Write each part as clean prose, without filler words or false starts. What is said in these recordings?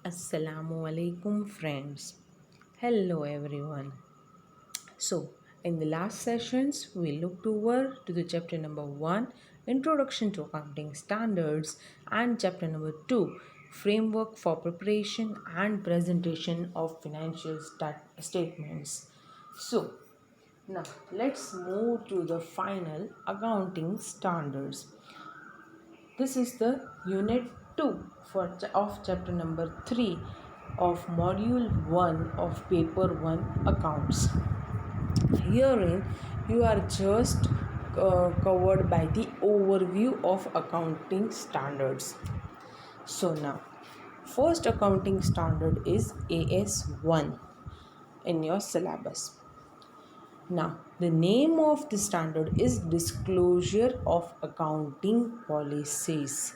Assalamu alaikum friends. Hello everyone. So, in the last sessions, we looked over to the chapter number 1, Introduction to Accounting Standards, and chapter number 2, Framework for Preparation and Presentation of Financial Statements. So, now let's move to the final accounting standards. This is the unit 2 of chapter number 3 of module 1 of paper 1 accounts. Herein you are just covered by the overview of accounting standards. So now first accounting standard is AS1 in your syllabus. Now, the name of the standard is Disclosure of Accounting Policies.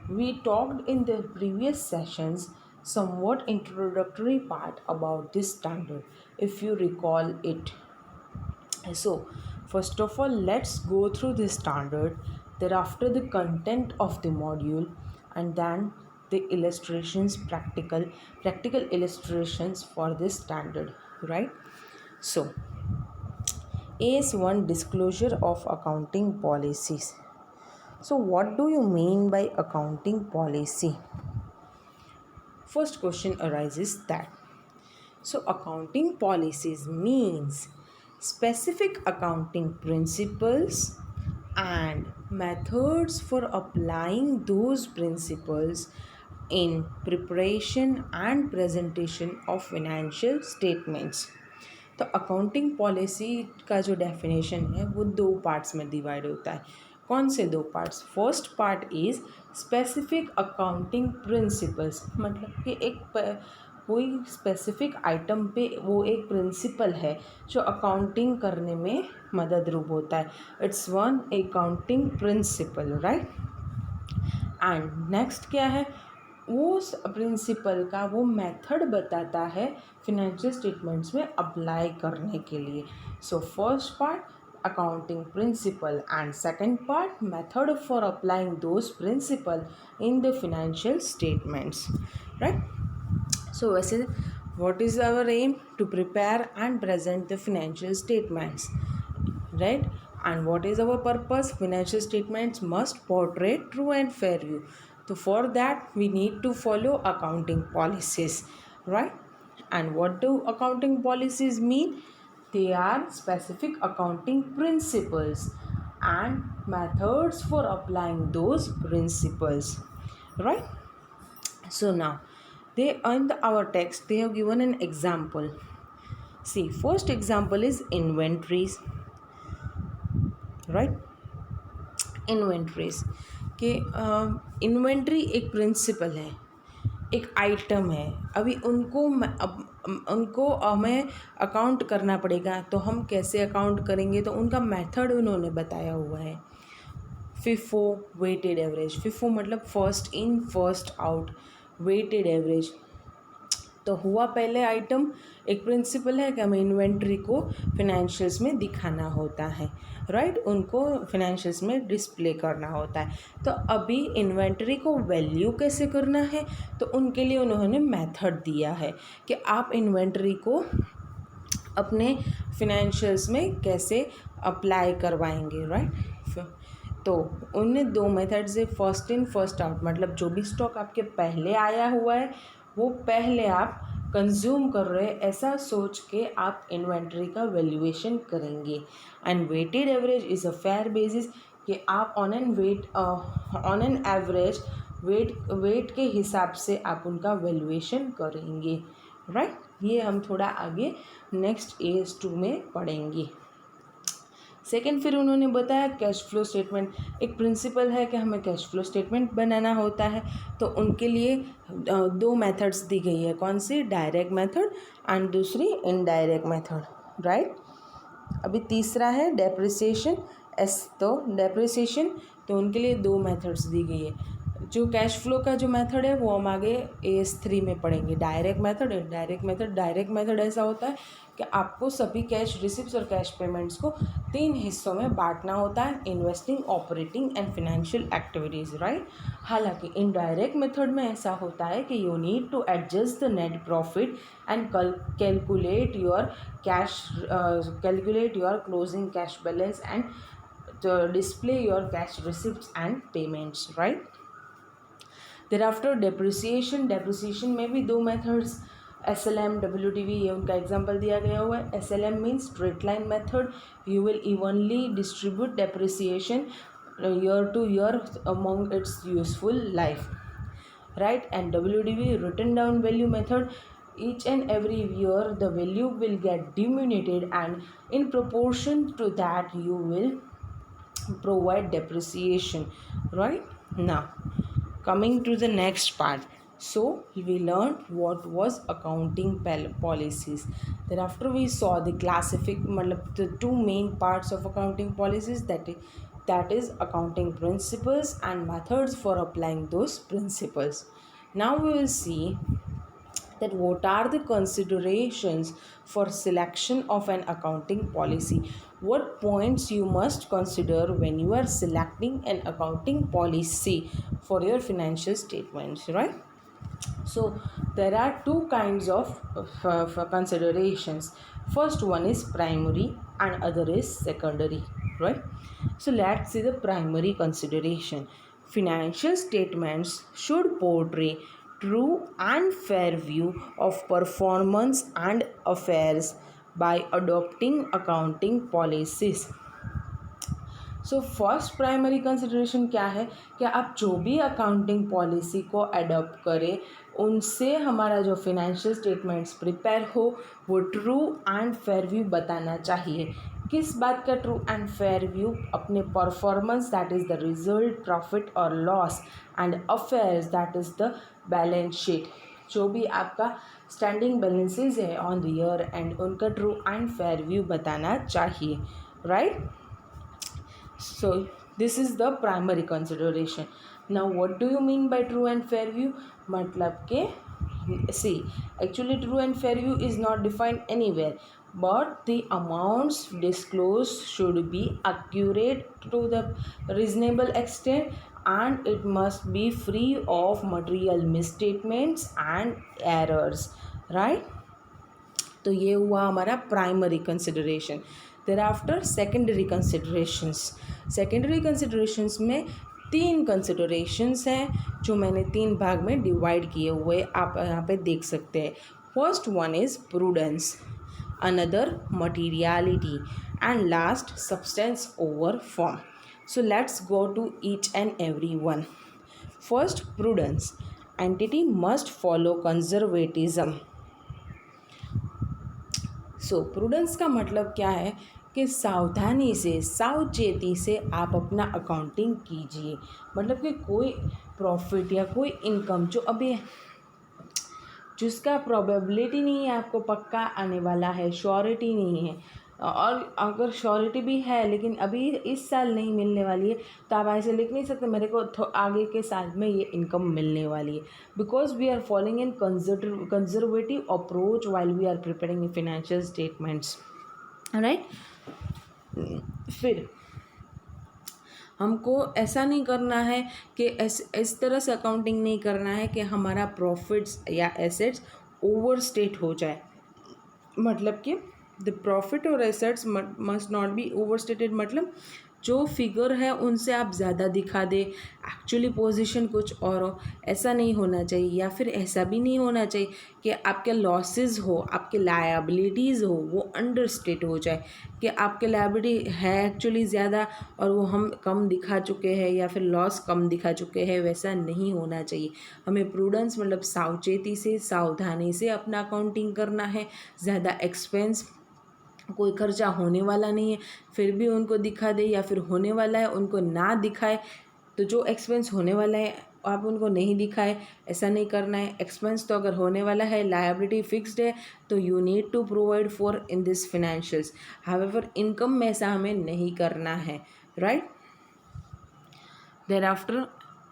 We talked in the previous sessions somewhat introductory part about this standard, if you recall it. So, first of all, let's go through this standard, thereafter the content of the module, and then the illustrations, practical illustrations for this standard, right? So, AS1 Disclosure of Accounting Policies. So, what do you mean by accounting policy? First question arises that accounting policies means specific accounting principles and methods for applying those principles in preparation and presentation of financial statements. तो accounting policy का जो definition है वो दो parts में divide होता है. कौन से दो parts? First part is specific accounting principles, मतलब कि एक कोई स्पेसिफिक आइटम पे वो एक प्रिंसिपल है जो अकाउंटिंग करने में मदद रूप होता है. It's one accounting principle, right. And next क्या है? उस प्रिंसिपल का वो मेथड बताता है फिनेंशियल स्टेटमेंट्स में अप्लाई करने के लिए. So first part accounting principle and second part method for applying those principle in the financial statements, right? So वैसे what is our aim? To prepare and present the financial statements, right? And what is our purpose? Financial statements must portray true and fair view. So for that we need to follow accounting policies, right? And what do accounting policies mean? They are specific accounting principles and methods for applying those principles, right? So now they in our text they have given an example. See, first example is inventories, right? Inventories कि inventory एक principal है, एक item है. अभी उनको हमें account करना पड़ेगा, तो हम कैसे अकाउंट करेंगे? तो उनका मेथड उन्होंने बताया हुआ है. FIFO weighted average. FIFO मतलब first in first out. Weighted average तो हुआ पहले आइटम. एक प्रिंसिपल है कि हमें इन्वेंट्री को फिनेंशियल्स में दिखाना होता है, राइट. उनको फिनेंशियल्स में डिस्प्ले करना होता है. तो अभी इन्वेंट्री को वैल्यू कैसे करना है, तो उनके लिए उन्होंने मेथड दिया है कि आप इन्वेंट्री को अपने फिनेंशियल्स में कैसे अप्लाई करवाएंगे, राइट. तो उनने दो मेथड्स है, फर्स्ट इन फर्स्ट आउट, मतलब जो भी स्टॉक आपके पहले आया हुआ है वो पहले आप कंज्यूम कर रहे हैं ऐसा सोच के आप इन्वेंट्री का वैल्यूएशन करेंगे. And weighted average is a fair basis कि आप ऑन एन एवरेज वेट के हिसाब से आप उनका वैल्यूएशन करेंगे, राइट. ये हम थोड़ा आगे नेक्स्ट AS2 में पढ़ेंगे. सेकेंड फिर उन्होंने बताया कैश फ्लो स्टेटमेंट. एक प्रिंसिपल है कि हमें कैश फ्लो स्टेटमेंट बनाना होता है, तो उनके लिए दो मेथड्स दी गई है. कौन सी? डायरेक्ट मेथड एंड दूसरी इनडायरेक्ट मेथड, राइट. अभी तीसरा है डेप्रिसिएशन. तो डेप्रिसिएशन तो उनके लिए दो मेथड्स दी गई है. जो कैश फ्लो का जो मेथड है वो हम आगे AS3 में पढ़ेंगे। डायरेक्ट मेथड ऐसा होता है कि आपको सभी कैश रिसिप्ट्स और कैश पेमेंट्स को 3 हिस्सों में बांटना होता है, investing, operating and financial activities, right. हालांकि इनडायरेक्ट मेथड में ऐसा होता है कि you need to adjust the net profit and calculate your closing cash balance and display your cash receipts and payments, right? Thereafter depreciation में भी 2 methods, SLM, WDV, ये उनका एग्जाम्पल दिया गया हुआ है। SLM means straight line method, you will evenly distribute depreciation year to year among its useful life, right? And WDV, written down value method, each and every year the value will get diminished and in proportion to that you will provide depreciation, right? Now coming to the next part, so we learned what was accounting policies. Thereafter we saw the the 2 main parts of accounting policies, that is accounting principles and methods for applying those principles. Now we will see that what are the considerations for selection of an accounting policy. What points you must consider when you are selecting an accounting policy for your financial statements, right? So there are 2 kinds of considerations. First one is primary and other is secondary, right? So let's see the primary consideration. Financial statements should portray true and fair view of performance and affairs by adopting accounting policies. So first primary consideration क्या है कि आप जो भी accounting policy को adopt करें उनसे हमारा जो फिनेंशियल स्टेटमेंट्स प्रिपेयर हो वो ट्रू एंड फेयर व्यू बताना चाहिए। किस बात का ट्रू एंड फेयर व्यू? अपने performance, that is the result, profit और loss, and affairs, that is the balance sheet. जो भी आपका स्टैंडिंग बैलेंसेज है ऑन द ईयर एंड उनका ट्रू एंड फेयर व्यू बताना चाहिए, right? So this is the primary consideration. Now what do you mean by true and fair view? मतलब के see, actually true and fair view is not defined anywhere, but the amounts disclosed should be accurate to the reasonable extent and it must be free of material misstatements and errors, right? तो ये हुआ हमारा primary consideration. Thereafter secondary considerations में 3 considerations हैं जो मैंने 3 भाग में डिवाइड किए हुए आप यहाँ पे देख सकते हैं। First one is prudence, another materiality and last substance over form. So let's go to each and every one. First, prudence, entity must follow conservatism. So prudence का मतलब क्या है कि सावधानी से, सावचेती से आप अपना अकाउंटिंग कीजिए। मतलब कि कोई प्रॉफिट या कोई इनकम जो अभी जिसका प्रोबेबिलिटी नहीं है, आपको पक्का आने वाला है, श्योरिटी नहीं है, और अगर श्योरिटी भी है लेकिन अभी इस साल नहीं मिलने वाली है, तो आप ऐसे लिख नहीं सकते मेरे को आगे के साल में ये इनकम मिलने वाली है, because we are following in conservative approach while we are preparing financial statements, right. फिर हमको ऐसा नहीं करना है कि इस तरह से अकाउंटिंग नहीं करना है कि हमारा प्रॉफिट्स या एसेट्स ओवर स्टेट हो जाए। मतलब कि द प्रॉफिट और assets must not be over stated, मतलब जो फिगर है उनसे आप ज़्यादा दिखा दे, एक्चुअली पोजीशन कुछ और हो, ऐसा नहीं होना चाहिए। या फिर ऐसा भी नहीं होना चाहिए कि आपके लॉसेस हो, आपके लायबिलिटीज़ हो वो अंडर स्टेट हो जाए, कि आपके लायबिलिटी है एक्चुअली ज़्यादा और वो हम कम दिखा चुके हैं, या फिर लॉस कम दिखा चुके हैं, वैसा नहीं होना चाहिए। हमें प्रूडेंस मतलब सावचेती से, सावधानी से अपना अकाउंटिंग करना है। ज़्यादा एक्सपेंस, कोई खर्चा होने वाला नहीं है फिर भी उनको दिखा दे, या फिर होने वाला है उनको ना दिखाए। तो जो एक्सपेंस होने वाला है आप उनको नहीं दिखाए, ऐसा नहीं करना है। एक्सपेंस तो अगर होने वाला है, लायबिलिटी फिक्स्ड है, तो you need to provide for in this financials. However income में ऐसा हमें नहीं करना है, राइट। देयर आफ्टर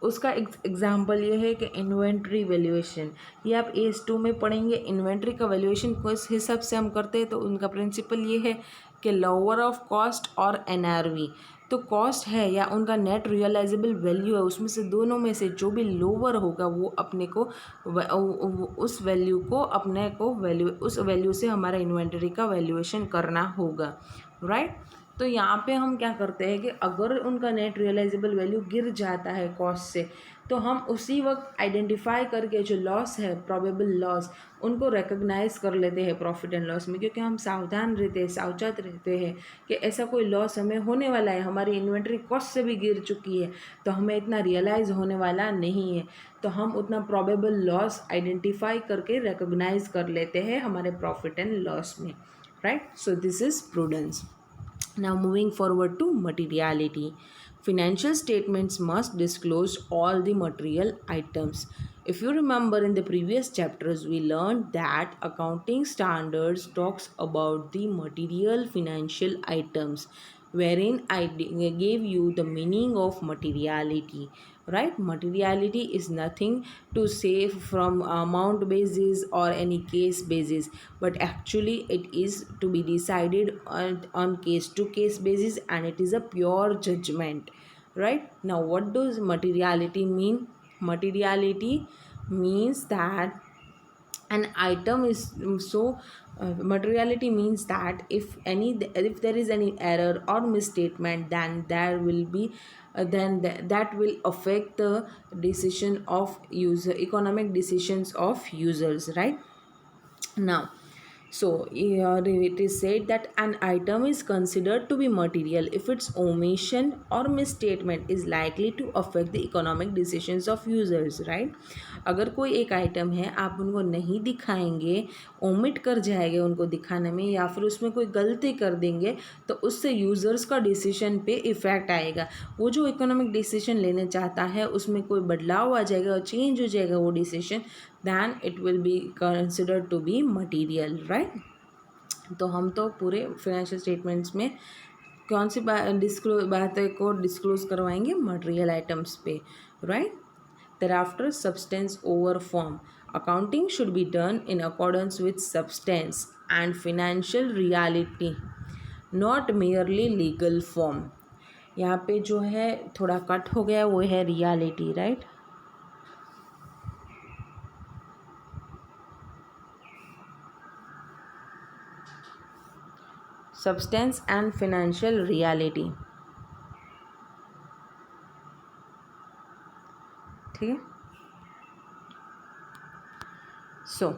उसका एग्जाम्पल ये है कि इन्वेंट्री वैल्यूएशन, ये आप AS2 में पढ़ेंगे। इन्वेंट्री का वैल्यूएशन किस हिसाब से हम करते हैं, तो उनका प्रिंसिपल ये है कि लोअर ऑफ कॉस्ट और NRV। तो कॉस्ट है या उनका नेट रियलाइजेबल वैल्यू है, उसमें से दोनों में से जो भी लोअर होगा वो अपने को उस वैल्यू को अपने को वैल्यू उस वैल्यू से हमारा इन्वेंटरी का वैल्यूएशन करना होगा, राइट। तो यहाँ पे हम क्या करते हैं कि अगर उनका नेट रियलाइजेबल वैल्यू गिर जाता है कॉस्ट से, तो हम उसी वक्त आइडेंटिफाई करके जो लॉस है, प्रोबेबल लॉस, उनको रिकग्नाइज कर लेते हैं प्रॉफिट एंड लॉस में, क्योंकि हम सावधान रहते हैं, सावधान रहते हैं कि ऐसा कोई लॉस हमें होने वाला है, हमारी इन्वेंट्री कॉस्ट से भी गिर चुकी है तो हमें इतना रियलाइज होने वाला नहीं है, तो हम उतना प्रोबेबल लॉस आइडेंटिफाई करके रिकग्नाइज कर लेते हैं हमारे प्रॉफिट एंड लॉस में, right. So this is prudence. Now moving forward to materiality. Financial statements must disclose all the material items. If you remember in the previous chapters, we learned that accounting standards talks about the material financial items, wherein I gave you the meaning of materiality, right. Materiality is nothing to say from amount basis or any case basis, but actually it is to be decided on case to case basis, and it is a pure judgment, right. Now what does materiality mean? Materiality means that an item is materiality means that if there is any error or misstatement, then there will be that will affect the decision of user, economic decisions of users, right. Now, so here it is said that an item is considered to be material if its omission or misstatement is likely to affect the economic decisions of users, right. अगर कोई एक item है, आप उनको नहीं दिखाएंगे, omit कर जाएंगे उनको दिखाने में, या फिर उसमें कोई गलती कर देंगे, तो उससे यूज़र्स का डिसीजन पे इफ़ेक्ट आएगा। वो जो इकोनॉमिक डिसीजन लेने चाहता है उसमें कोई बदलाव आ जाएगा और चेंज हो जाएगा वो decision, then it will be considered to be material, right. तो हम तो पूरे फाइनेंशियल स्टेटमेंट्स में कौन सी बातें को डिस्क्लोज करवाएंगे? मटेरियल आइटम्स पे, right. Thereafter, substance over form. Accounting should be done in accordance with substance and financial reality, not merely legal form. यहाँ पे जो है थोड़ा कट हो गया, वो है reality, right. Substance and financial reality, ठीक है। सो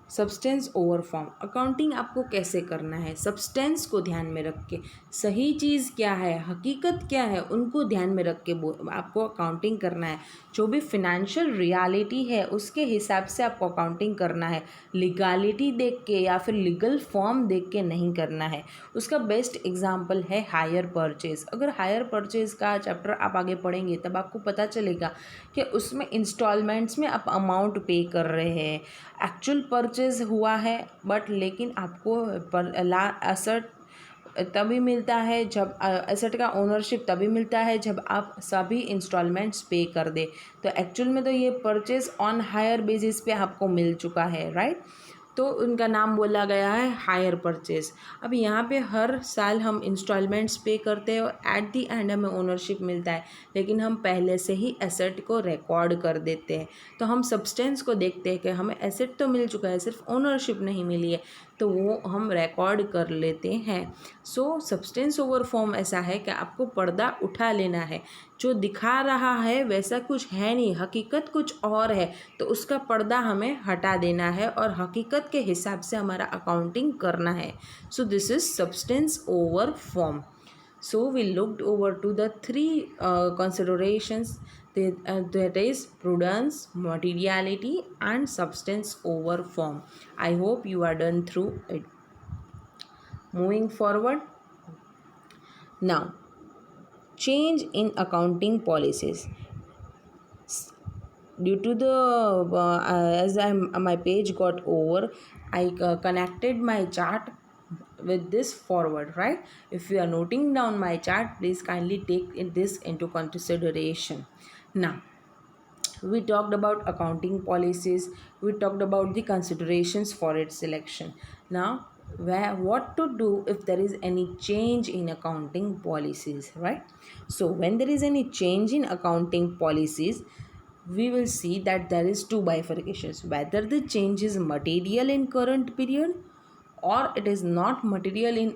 सब्सटेंस ओवर फॉर्म। अकाउंटिंग आपको कैसे करना है? सब्सटेंस को ध्यान में रख के, सही चीज़ क्या है, हकीकत क्या है, उनको ध्यान में रख के आपको अकाउंटिंग करना है। जो भी फिनेंशियल रियलिटी है उसके हिसाब से आपको अकाउंटिंग करना है, लीगलिटी देख के या फिर लीगल फॉर्म देख के नहीं करना है। उसका बेस्ट एग्जाम्पल है हायर परचेज। अगर हायर परचेज का चैप्टर आप आगे पढ़ेंगे तब आपको पता चलेगा कि उसमें इंस्टॉलमेंट्स में आप अमाउंट पे कर रहे हैं, एक्चुअल परचेज हुआ है, बट लेकिन आपको एसेट तभी मिलता है जब एसेट का ओनरशिप तभी मिलता है जब आप सभी इंस्टॉलमेंट्स पे कर दे। तो एक्चुअल में तो ये परचेज ऑन हायर बेसिस पे आपको मिल चुका है, राइट। तो उनका नाम बोला गया है हायर परचेज। अब यहाँ पे हर साल हम इंस्टॉलमेंट्स पे करते हैं और एट दी एंड हमें ओनरशिप मिलता है, लेकिन हम पहले से ही एसेट को रिकॉर्ड कर देते हैं। तो हम सब्सटेंस को देखते हैं कि हमें एसेट तो मिल चुका है, सिर्फ ओनरशिप नहीं मिली है, तो वो हम रिकॉर्ड कर लेते हैं। सो सब्सटेंस ओवर फॉर्म ऐसा है कि आपको पर्दा उठा लेना है, जो दिखा रहा है वैसा कुछ है नहीं, हकीकत कुछ और है, तो उसका पर्दा हमें हटा देना है और हकीकत के हिसाब से हमारा अकाउंटिंग करना है। So this is substance over form. So we looked over to the three considerations, that is prudence, materiality and substance over form. I hope you are done through it. Moving forward, now change in accounting policies. Due to the as my page got over, I connected my chart with this forward, right? If you are noting down my chart, please kindly take this into consideration. Now, we talked about accounting policies, we talked about the considerations for its selection. Now, what to do if there is any change in accounting policies, right? So when there is any change in accounting policies, we will see that there is two bifurcations: whether the change is material in current period, or it is not material in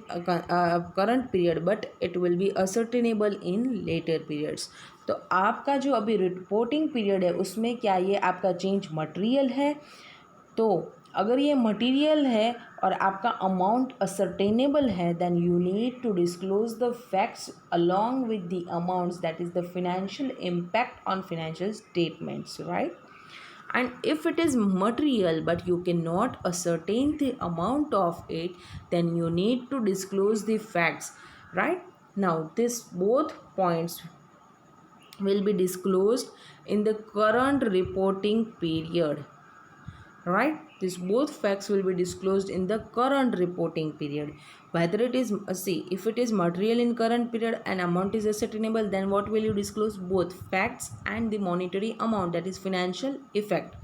current period but it will be ascertainable in later periods. तो आपका जो अभी reporting period है उसमें क्या ये आपका change material है? तो अगर ये मटेरियल है और आपका अमाउंट असर्टेनेबल है, then you need to disclose the facts along with the amounts, that is the financial impact on financial statements, right? And if it is material but you cannot ascertain the amount of it, then you need to disclose the facts, right? Now this both points will be disclosed in the current reporting period, right? These both facts will be disclosed in the current reporting period. Whether it is see, if it is material in current period and amount is ascertainable, then what will you disclose? Both facts and the monetary amount, that is financial effect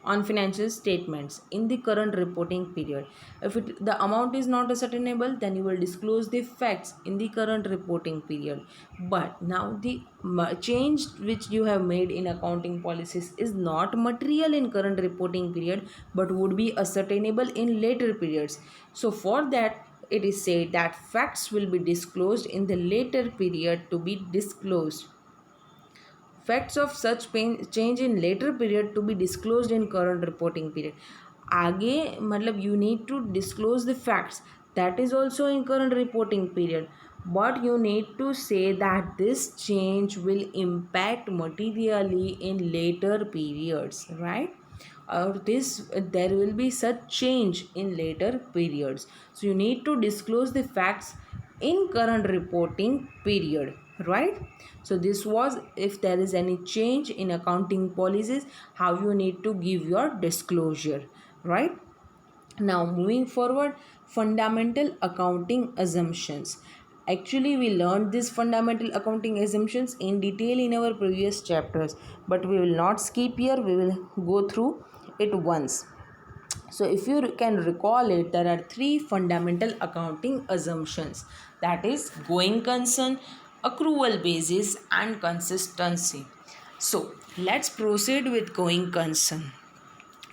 on financial statements in the current reporting period. If the amount is not ascertainable, then you will disclose the facts in the current reporting period. But now the change which you have made in accounting policies is not material in current reporting period but would be ascertainable in later periods. So for that, it is said that facts will be disclosed in the later period to be disclosed. Facts of such change in later period to be disclosed in current reporting period. आगे मतलब you need to disclose the facts, that is also in current reporting period, but you need to say that this change will impact materially in later periods, right? Or this there will be such change in later periods, so you need to disclose the facts in current reporting period, right? So this was if there is any change in accounting policies, how you need to give your disclosure, right? Now moving forward, fundamental accounting assumptions. Actually we learned these fundamental accounting assumptions in detail in our previous chapters, but we will not skip here, we will go through it once. So if you can recall it, there are three fundamental accounting assumptions, that is going concern, accrual basis and consistency. So let's proceed with going concern.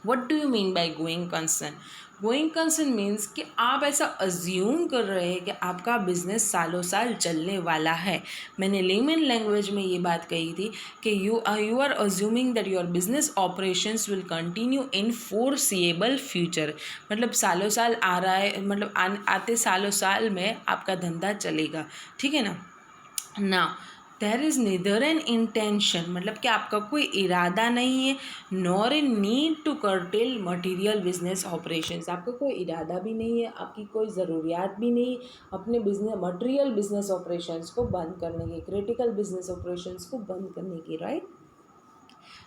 What do you mean by going concern? Going concern means कि आप ऐसा assume कर रहे हैं कि आपका business सालों साल चलने वाला है. मैंने लेमन लैंग्वेज में ये बात कही थी कि you are assuming that your business operations will continue in foreseeable future. मतलब सालों साल आ रहा है, मतलब आते सालों साल में आपका धंधा चलेगा, ठीक है ना. ना there is neither an intention, मतलब कि आपका कोई इरादा नहीं है, nor a need to curtail material business operations. आपका कोई इरादा भी नहीं है, आपकी कोई ज़रूरियात भी नहीं अपने बिजनेस मटीरियल बिजनेस ऑपरेशंस को बंद करने की, क्रिटिकल बिजनेस ऑपरेशंस को बंद करने की, राइट?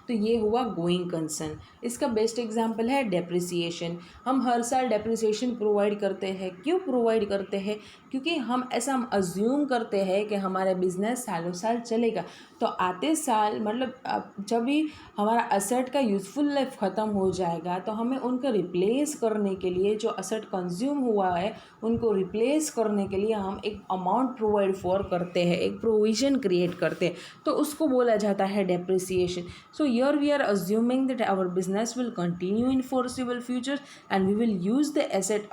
तो ये हुआ गोइंग कंसर्न. इसका बेस्ट एग्जांपल है डेप्रिसिएशन. हम हर साल डेप्रिसिएशन प्रोवाइड करते हैं. क्यों प्रोवाइड करते हैं? क्योंकि हम ऐसा अज्यूम करते हैं कि हमारा बिजनेस सालों साल चलेगा, तो आते साल मतलब जब भी हमारा असेट का यूज़फुल लाइफ ख़त्म हो जाएगा तो हमें उनको रिप्लेस करने के लिए, जो असेट कंज्यूम हुआ है उनको रिप्लेस करने के लिए हम एक अमाउंट प्रोवाइड फॉर करते हैं, एक प्रोविज़न क्रिएट करते हैं, तो उसको बोला जाता है depreciation. So here we are assuming that our business will continue in foreseeable future and we will use the asset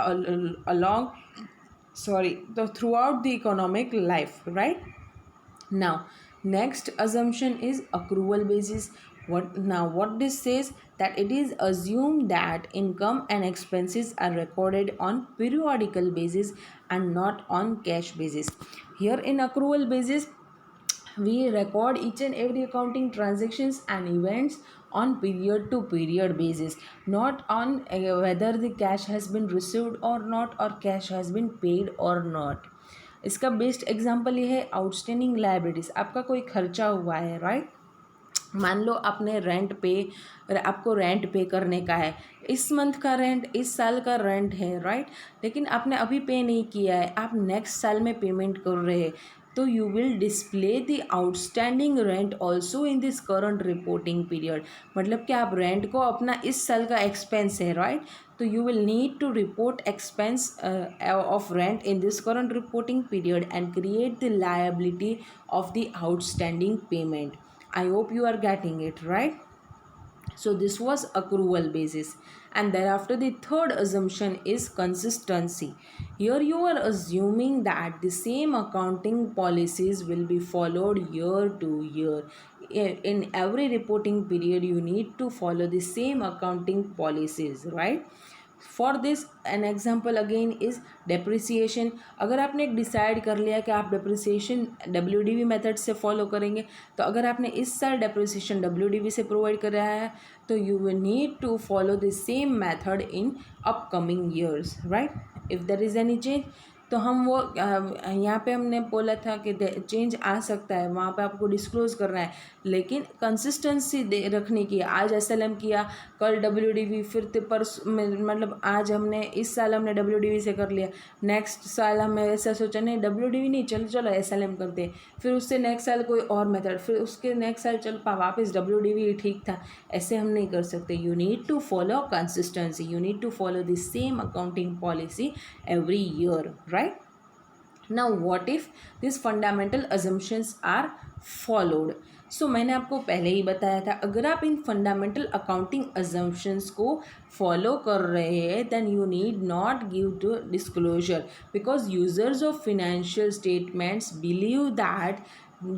throughout the economic life, right? Now next assumption is accrual basis. What this says, that it is assumed that income and expenses are recorded on periodical basis and not on cash basis. Here in accrual basis, we record each and every accounting transactions and events on period to period basis, not on whether the cash has been received or not or cash has been paid or not. इसका best example ये है outstanding liabilities. आपका कोई खर्चा हुआ है, right? मान लो आपने आपको रेंट पे करने का है, इस मंथ का रेंट, इस साल का रेंट है, राइट, लेकिन आपने अभी पे नहीं किया है, आप नेक्स्ट साल में पेमेंट कर रहे हैं, तो you will display the outstanding rent also in this current reporting period. मतलब कि आप रेंट को अपना इस साल का एक्सपेंस है, राइट, तो you will need to report expense of rent in this current reporting period and create the liability of the outstanding payment. I hope you are getting it right. So this was accrual basis. And thereafter the third assumption is consistency. Here you are assuming that the same accounting policies will be followed year to year. In every reporting period you need to follow the same accounting policies, right? For this an example again is depreciation. अगर आपने एक decide कर लिया कि आप depreciation WDV method से follow करेंगे, तो अगर आपने इस साल डेप्रिसिएशन WDV से प्रोवाइड कर रहा है, तो you will need to follow the same method in upcoming years, right. If there is any change, तो हम वो यहाँ पे हमने बोला था कि चेंज आ सकता है, वहाँ पे आपको डिस्क्लोज करना है, लेकिन कंसिस्टेंसी दे रखने की। आज SLM किया, कल WDV, फिर मतलब आज हमने इस साल हमने WDV से कर लिया, नेक्स्ट साल हमें ऐसा सोचा नहीं WDV नहीं, चलो चलो SLM करते हैं, फिर उससे नेक्स्ट साल कोई और मेथड, फिर उसके नेक्स्ट साल चल वापस WDV ठीक था। ऐसे हम नहीं कर सकते। You need to follow consistency, you need to follow the same accounting policy every year, right? Now what if these fundamental assumptions are followed? So मैंने आपको पहले ही बताया था, अगर आप इन फंडामेंटल अकाउंटिंग assumptions को फॉलो कर रहे हैं, then you need not give to disclosure, because users of financial statements believe that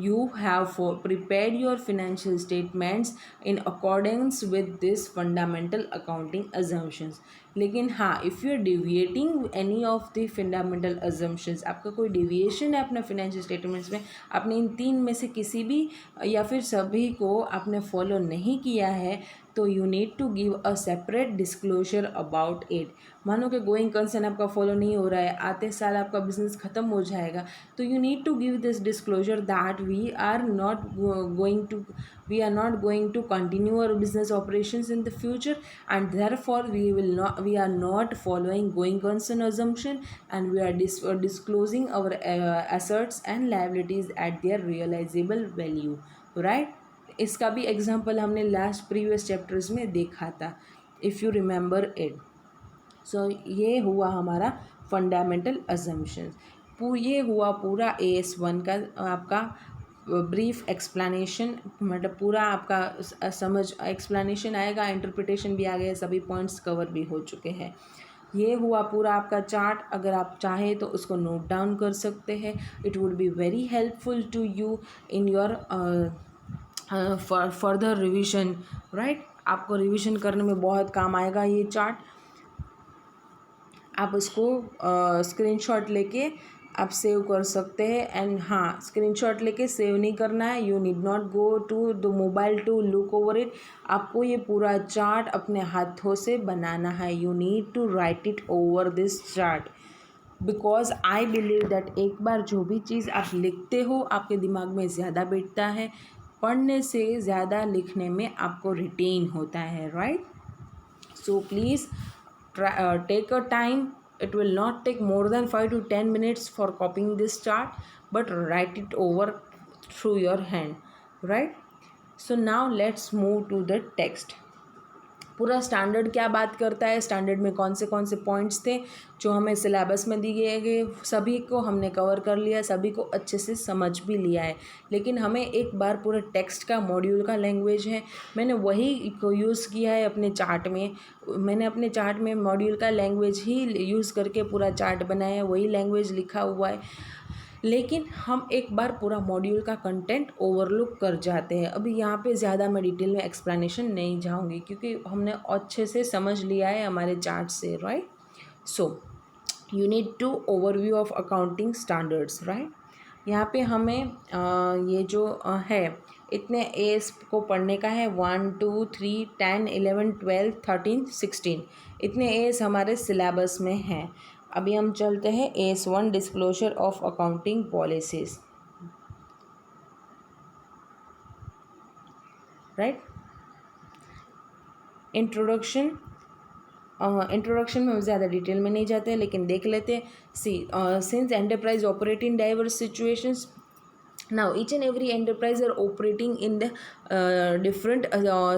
you have prepared your financial statements in accordance with this fundamental accounting assumptions. लेकिन हाँ, if you are deviating any of the fundamental assumptions, आपका कोई deviation है अपने financial statements में, आपने इन तीन में से किसी भी या फिर सभी को आपने फॉलो नहीं किया है, तो you need to give a separate disclosure about it. मानो कि गोइंग कंसर्न आपका फॉलो नहीं हो रहा है, आते साल आपका बिजनेस ख़त्म हो जाएगा, तो you need to give this disclosure that we are not going to continue our business operations in the future, and therefore we are not following going concern assumption, and we are disclosing our assets and liabilities at their realizable value, right? इसका भी example हमने last previous chapters में देखा था, if you remember it. सो ये हुआ हमारा fundamental assumptions. ये हुआ पूरा AS1 का आपका ब्रीफ एक्सप्लेनेशन, मतलब पूरा आपका समझ एक्सप्लेनेशन आएगा, इंटरप्रिटेशन भी आ गया, सभी पॉइंट्स कवर भी हो चुके हैं। ये हुआ पूरा आपका चार्ट। अगर आप चाहें तो उसको नोट डाउन कर सकते हैं, it would be very helpful to you in your further revision, right. आपको रिविजन करने में बहुत काम आएगा ये चार्ट। आप उसको स्क्रीनशॉट लेके आप सेव कर सकते हैं। एंड हाँ, स्क्रीनशॉट लेके सेव नहीं करना है, you need not go to the mobile to look over it. आपको ये पूरा चार्ट अपने हाथों से बनाना है। You need to write it over this chart, because I believe that एक बार जो भी चीज़ आप लिखते हो आपके दिमाग में ज़्यादा बैठता है, पढ़ने से ज़्यादा लिखने में आपको रिटेन होता है, right. So please take a time. It will not take more than 5 to 10 minutes for copying this chart, but write it over through your hand, right? So now let's move to the text. पूरा standard क्या बात करता है, standard में कौन से points थे जो हमें सिलेबस में दिए गए, सभी को हमने कवर कर लिया, सभी को अच्छे से समझ भी लिया है। लेकिन हमें एक बार पूरा टेक्स्ट का मॉड्यूल का लैंग्वेज है, मैंने वही को यूज़ किया है अपने चार्ट में। मैंने अपने चार्ट में मॉड्यूल का लैंग्वेज ही यूज़ करके पूरा चार्ट बनाया है, वही लैंग्वेज लिखा हुआ है। लेकिन हम एक बार पूरा मॉड्यूल का कंटेंट ओवरलुक कर जाते हैं। अभी यहाँ पे ज़्यादा मैं डिटेल में एक्सप्लेनेशन नहीं जाऊँगी, क्योंकि हमने अच्छे से समझ लिया है हमारे चार्ट से, right. So you need to overview of accounting standards, right. यहाँ पे हमें ये जो है इतने एस को पढ़ने का है, 1 2 3 10 11 12 13 16 इतने एस हमारे सिलेबस में हैं। अभी हम चलते हैं AS1 disclosure of accounting policies. Right. Introduction में हम ज़्यादा डिटेल में नहीं जाते हैं, लेकिन देख लेते हैं। Since enterprise operate in diverse situations, now each and every enterprise are operating in the different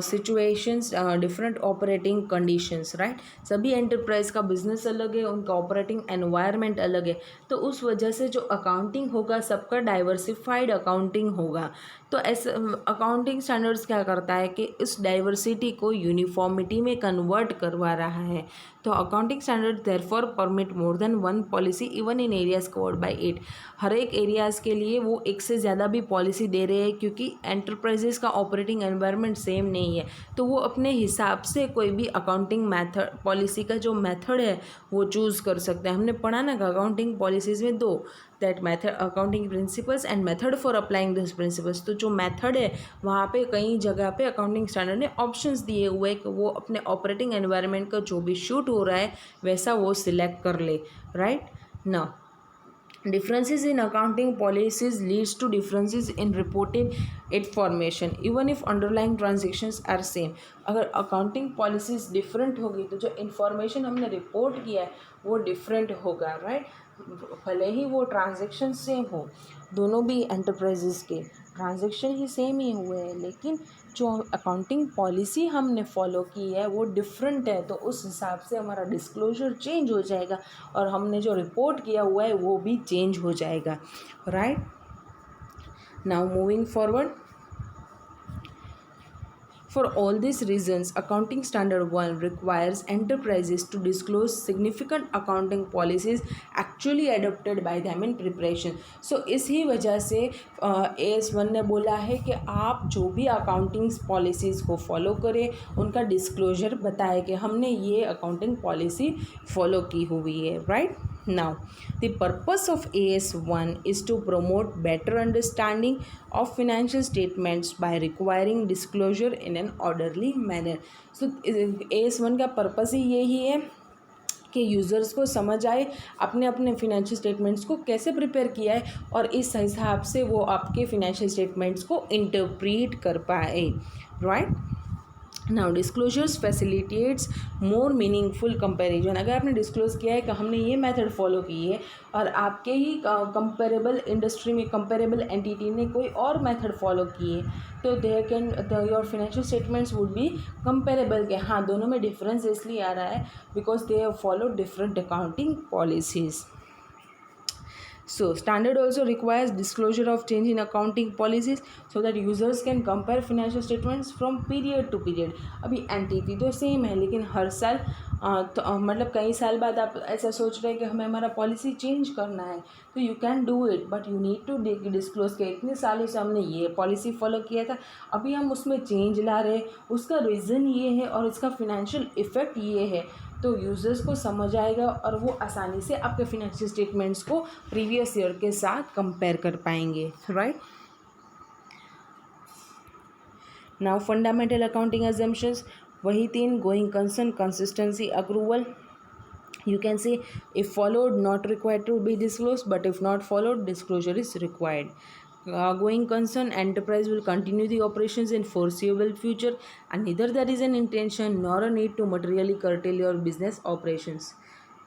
situations, different operating conditions, right। सभी एंटरप्राइज का बिजनेस अलग है, उनका ऑपरेटिंग एनवायरनमेंट अलग है, तो उस वजह से जो अकाउंटिंग होगा सबका डाइवर्सिफाइड अकाउंटिंग होगा। तो ऐसे अकाउंटिंग स्टैंडर्ड्स क्या करता है कि इस डाइवर्सिटी को यूनिफॉर्मिटी में कन्वर्ट करवा रहा है। तो accounting standard therefore permit more than one policy even in areas covered by it. हर एक एरियाज़ के लिए वो एक से ज़्यादा भी पॉलिसी दे रहे हैं, क्योंकि एंटरप्राइजेस का ऑपरेटिंग एनवायरनमेंट सेम नहीं है, तो वो अपने हिसाब से कोई भी अकाउंटिंग मेथड, पॉलिसी का जो मेथड है वो चूज़ कर सकते हैं। हमने पढ़ा ना अकाउंटिंग पॉलिसीज़ में दो, that method accounting principles and method for applying this principles. तो जो मेथड है वहाँ पे कई जगह पे अकाउंटिंग स्टैंडर्ड ने ऑप्शंस दिए हुए हैं कि वो अपने ऑपरेटिंग एनवायरनमेंट का जो भी शूट हो रहा है वैसा वो सिलेक्ट कर ले, राइट। ना differences in accounting policies leads to differences in reported information even if underlying transactions are same। अगर accounting policies different होगी तो जो information हमने report किया है वो different होगा, right। भले ही वो ट्रांजेक्शन सेम हो, दोनों भी एंटरप्राइजेस के ट्रांजेक्शन ही सेम ही हुए हैं, लेकिन जो अकाउंटिंग पॉलिसी हमने फॉलो की है वो डिफरेंट है, तो उस हिसाब से हमारा डिस्क्लोजर चेंज हो जाएगा और हमने जो रिपोर्ट किया हुआ है वो भी चेंज हो जाएगा, right. Now moving forward, for all these reasons, Accounting Standard 1 requires enterprises to disclose significant accounting policies actually adopted by them in preparation। So इसी वजह से AS1 ने बोला है कि आप जो भी अकाउंटिंग पॉलिसीज़ को फॉलो करें उनका डिस्क्लोजर बताए कि हमने ये अकाउंटिंग पॉलिसी फॉलो की हुई है, right. Now, the purpose of AS1 is to promote better understanding of financial statements by requiring disclosure in an orderly manner। So, AS1 का पर्पस ही यही है कि यूज़र्स को समझ आए अपने अपने फिनेंशियल स्टेटमेंट्स को कैसे प्रिपेयर किया है और इस हिसाब से वो आपके फिनेंशियल स्टेटमेंट्स को इंटरप्रीट कर पाए, right. Now disclosures facilitates more meaningful comparison. अगर आपने डिस्क्लोज किया है कि हमने ये मेथड फॉलो की है और आपके ही कंपेरेबल इंडस्ट्री में कंपेरेबल एंटिटी ने कोई और मेथड फॉलो की है, तो there can your financial statements would be comparable के हाँ दोनों में डिफरेंस इसलिए आ रहा है because they have follow different accounting policies. So standard also requires disclosure of change in accounting policies so that users can compare financial statements from period to period। अभी entity तो सेम है लेकिन हर साल मतलब कई साल बाद आप ऐसा सोच रहे हैं कि हमें हमारा पॉलिसी चेंज करना है, तो you can do it, but you need to disclose के इतने सालों से हमने ये पॉलिसी फॉलो किया था, अभी हम उसमें चेंज ला रहे हैं, उसका रीज़न ये है और इसका फिनेंशियल इफ़ेक्ट ये है, तो यूज़र्स को समझ आएगा और वो आसानी से आपके फिनेंशियल स्टेटमेंट्स को प्रीवियस ईयर के साथ कंपेयर कर पाएंगे, right. Now fundamental accounting assumptions, वही तीन, going concern, consistency, accrual. You can say if followed not required to be disclosed, but if not followed disclosure is required। Going concern, enterprise will continue the operations in foreseeable future and neither there is an intention nor a need to materially curtail your business operations।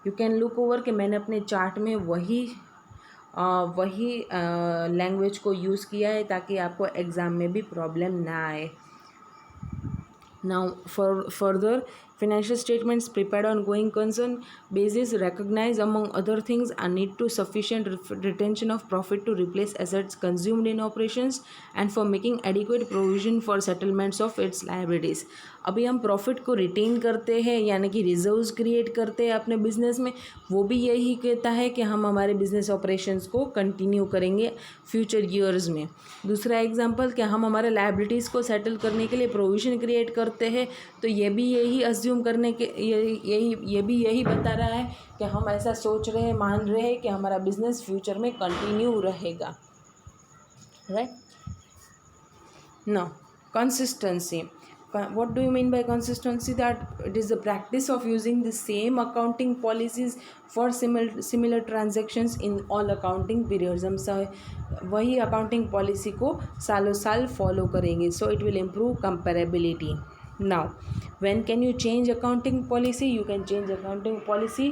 You can look over कि मैंने अपने chart में वही language को use किया है ताकि आपको एग्ज़ाम में भी प्रॉब्लम ना आए। Now further, financial statements prepared on going concern basis recognize among other things a need to sufficient retention of profit to replace assets consumed in operations and for making adequate provision for settlements of its liabilities। अभी हम profit को retain करते हैं यानी कि reserves create करते हैं अपने बिजनेस में, वो भी यही कहता है कि हम हमारे बिजनेस ऑपरेशंस को कंटिन्यू करेंगे फ्यूचर ईयर्स में। दूसरा एग्जांपल कि हम हमारे लायबिलिटीज़ को सेटल करने के लिए प्रोविज़न क्रिएट करते हैं, तो ये भी यही अज्यूम करने के ये भी यही बता रहा है कि हम ऐसा सोच रहे हैं, मान रहे हैं कि हमारा बिजनेस फ्यूचर में कंटिन्यू रहेगा, right. Now consistency, what do you mean by consistency? That it is the practice of using the same accounting policies for similar transactions in all accounting periods। हम वही अकाउंटिंग पॉलिसी को सालों साल follow करेंगे. So it will improve comparability. Now when can you change accounting policy? You can change accounting policy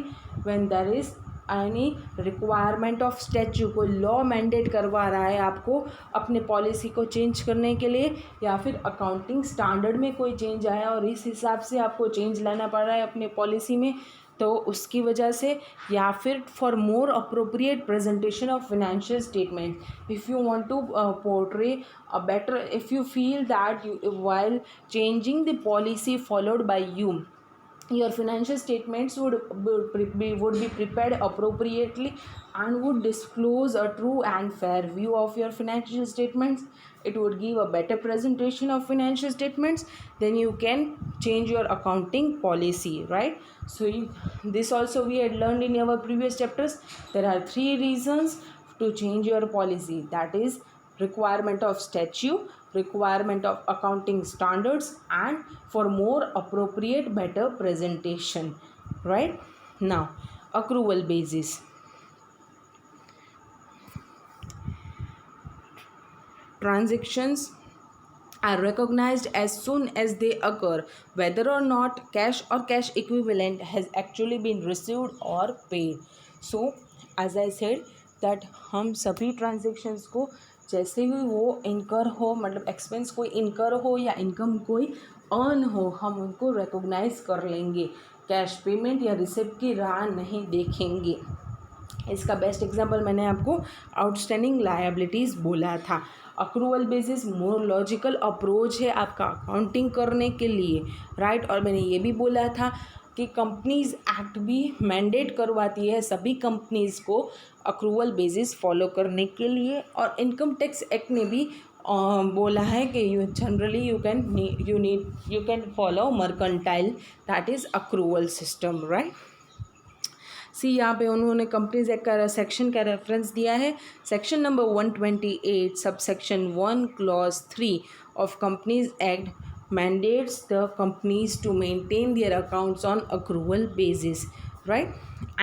when there is any requirement of statute. कोई law mandate करवा रहा है आपको अपने पॉलिसी को चेंज करने के लिए, या फिर अकाउंटिंग स्टैंडर्ड में कोई चेंज आया और इस हिसाब से आपको चेंज लाना पड़ रहा है अपने पॉलिसी में, तो उसकी वजह से, या फिर for more appropriate presentation of financial statement. If you want to portray a better, if you feel that while changing the policy followed by you, your financial statements would be prepared appropriately and would disclose a true and fair view of your financial statements. It would give a better presentation of financial statements. Then you can change your accounting policy, right? So this also we had learned in our previous chapters. There are 3 reasons to change your policy. That is requirement of statute, requirement of accounting standards, and for more appropriate better presentation. Right? Now, accrual basis. Transactions are recognized as soon as they occur, whether or not cash or cash equivalent has actually been received or paid. So as I said that हम सभी transactions को जैसे ही वो इनकर हो, मतलब expense कोई इनकर हो या इनकम कोई अर्न हो, हम उनको रिकॉग्नाइज कर लेंगे. कैश पेमेंट या रिसिप्ट की राह नहीं देखेंगे. इसका बेस्ट एग्जांपल मैंने आपको आउटस्टैंडिंग लायबिलिटीज़ बोला था. Accrual basis more logical approach है आपका अकाउंटिंग करने के लिए, राइट. और मैंने ये भी बोला था कि कंपनीज एक्ट भी मैंडेट करवाती है सभी कंपनीज़ को अक्रूवल बेसिस फॉलो करने के लिए, और इनकम टैक्स एक्ट ने भी बोला है कि you generally you can follow mercantile, that is accrual system, right. See यहाँ पे उन्होंने कंपनीज एक्ट का सेक्शन का रेफरेंस दिया है. Section number 128 sub section 1 clause 3 of companies act mandates the companies to maintain their accounts on accrual basis, right.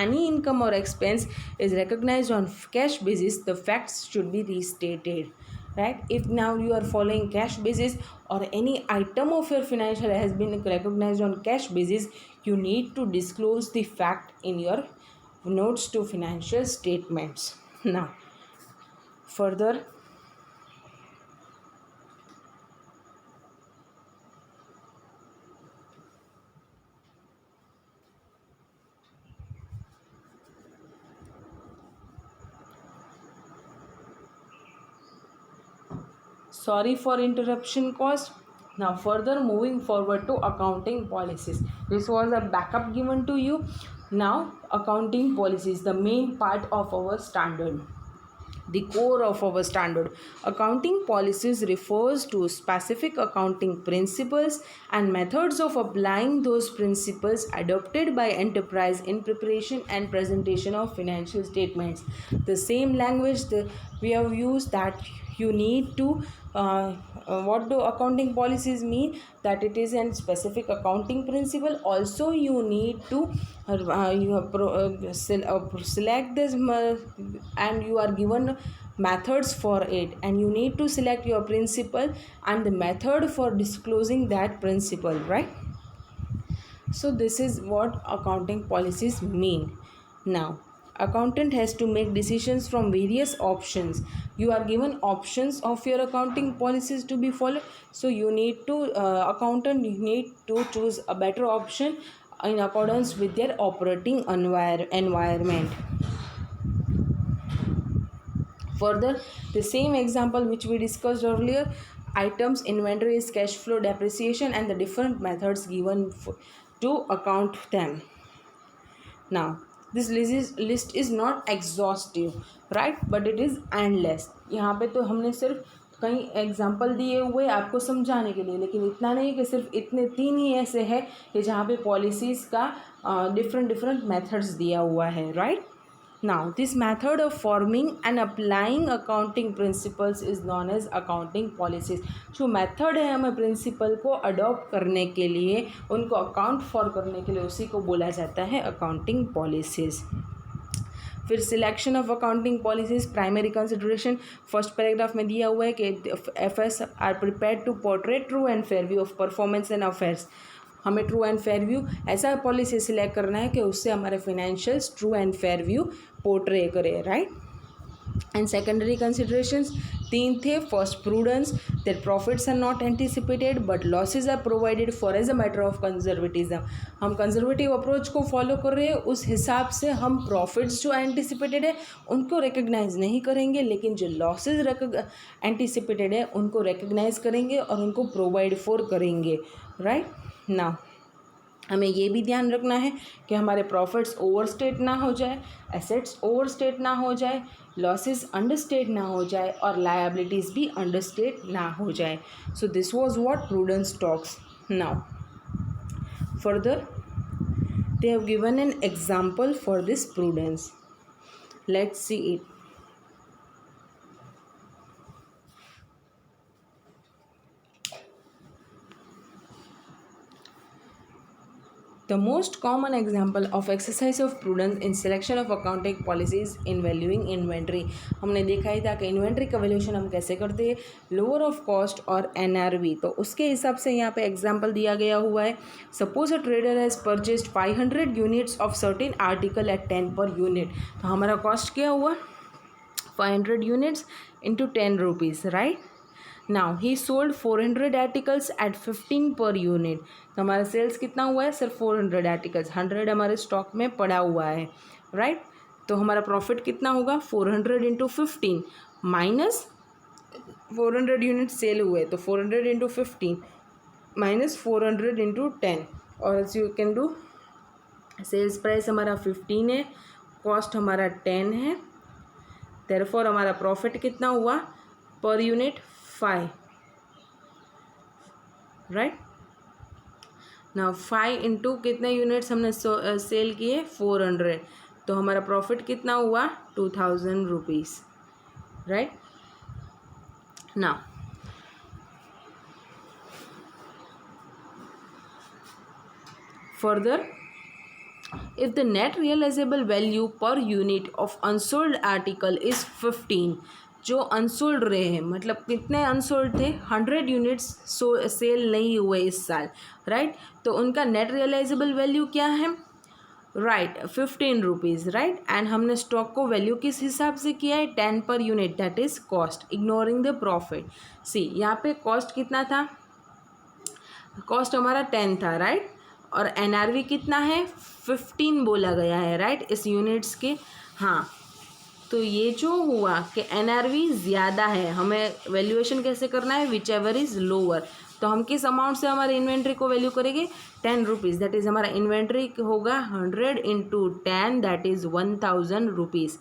Any income or expense is recognized on cash basis, the facts should be restated, right. If now you are following cash basis or any item of your financial has been recognized on cash basis, you need to disclose the fact in your notes to financial statements. Now further, sorry for interruption cost. Now further moving forward to accounting policies. This was a backup given to you. Now accounting policies, the main part of our standard, the core of our standard. Accounting policies refers to specific accounting principles and methods of applying those principles adopted by enterprise in preparation and presentation of financial statements. The same language we have used, that you need to what do accounting policies mean? That it is a specific accounting principle. Also you need to select this and you are given methods for it, and you need to select your principle and the method for disclosing that principle, right. So this is what accounting policies mean. Now accountant has to make decisions from various options. You are given options of your accounting policies to be followed, so you need to accountant need to choose a better option in accordance with their operating environment. Further, the same example which we discussed earlier, items, inventories, cash flow, depreciation, and the different methods given to account them. Now this list is not exhaustive, right, but it is endless. यहाँ पे तो हमने सिर्फ कई example दिए हुए आपको समझाने के लिए, लेकिन इतना नहीं कि सिर्फ इतने 3 ही ऐसे हैं कि जहाँ पे पॉलिसीज़ का डिफरेंट मेथड्स दिया हुआ है, right. Now this method of forming and applying accounting principles is known as accounting policies. जो मेथड है हमें प्रिंसिपल को अडॉप्ट करने के लिए, उनको अकाउंट फॉर करने के लिए, उसी को बोला जाता है अकाउंटिंग पॉलिसीज़. फिर selection of accounting policies, primary consideration, first paragraph में दिया हुआ है कि FS are prepared to portray true and fair view of performance and affairs. हमें ट्रू एंड फेयर व्यू ऐसा पॉलिसी सिलेक्ट करना है कि उससे हमारे financials true and fair view portray करे, राइट। एंड सेकेंडरी कंसिडरेशंस 3 थे। First, prudence, that profits are not anticipated but losses are provided for as a matter of conservatism. हम conservative approach को फॉलो कर रहे हैं, उस हिसाब से हम प्रॉफिट्स जो एंटिसिपेटेड है उनको रिकग्नाइज नहीं करेंगे, लेकिन जो लॉसेज एंटिसिपेटेड है उनको रिकग्नाइज करेंगे और उनको प्रोवाइड फॉर करेंगे, राइट। नाउ हमें ये भी ध्यान रखना है कि हमारे प्रॉफिट्स ओवरस्टेट ना हो जाए, एसेट्स ओवरस्टेट ना हो जाए, लॉसेस अंडरस्टेट ना हो जाए और लायबिलिटीज़ भी अंडरस्टेट ना हो जाए। So this was what prudence talks. Now further they have given an example for this prudence. Let's see it. The most common example of exercise of prudence in selection of accounting policies in valuing inventory. हमने देखा ही था कि inventory का valuation हम कैसे करते हैं, lower of cost और NRV। तो उसके हिसाब से यहाँ पे एग्जाम्पल दिया गया हुआ है। Suppose a trader has purchased 500 units of certain article at 10 per unit. तो हमारा कॉस्ट क्या हुआ, 500 units into 10 rupees, right. Now he sold 400 articles at 15 per unit. तो हमारा सेल्स कितना हुआ है सर, 400 आर्टिकल्स, 100 हमारे स्टॉक में पड़ा हुआ है, राइट। तो हमारा प्रॉफिट कितना होगा, 400 इंटू 15 माइनस 400 यूनिट सेल हुए, तो 400 इंटू 15 माइनस 400 इंटू 10, और as you can do, sales price हमारा 15 है, कॉस्ट हमारा 10 है, देयरफॉर हमारा प्रॉफिट कितना हुआ पर यूनिट 5, राइट। ना 5 इंटू कितने यूनिट्स हमने सेल किए, 400, तो हमारा प्रॉफिट कितना हुआ 2000 रुपीज़, राइट। ना further, if the net realizable value per unit of unsold article is 15, जो अनसोल्ड रहे हैं, मतलब कितने अनसोल्ड थे, 100 यूनिट्स सेल नहीं हुए इस साल, राइट। तो उनका नेट रियलाइजेबल वैल्यू क्या है, राइट, 15 रुपीज़, राइट। एंड हमने स्टॉक को वैल्यू किस हिसाब से किया है, 10 per unit, that is cost, ignoring the profit. See यहाँ पे कॉस्ट कितना था, कॉस्ट हमारा 10 था, राइट, और NRV कितना है, 15 बोला गया है, राइट, इस यूनिट्स के। हाँ, तो ये जो हुआ कि NRV ज़्यादा है, हमें वैल्यूएशन कैसे करना है, विच एवर इज़ लोअर। तो हम किस अमाउंट से हमारे इन्वेंट्री को वैल्यू करेंगे, 10 रुपीज़, दैट इज़ हमारा इन्वेंट्री होगा 100 इंटू 10, दैट इज़ 1000 रुपीज़।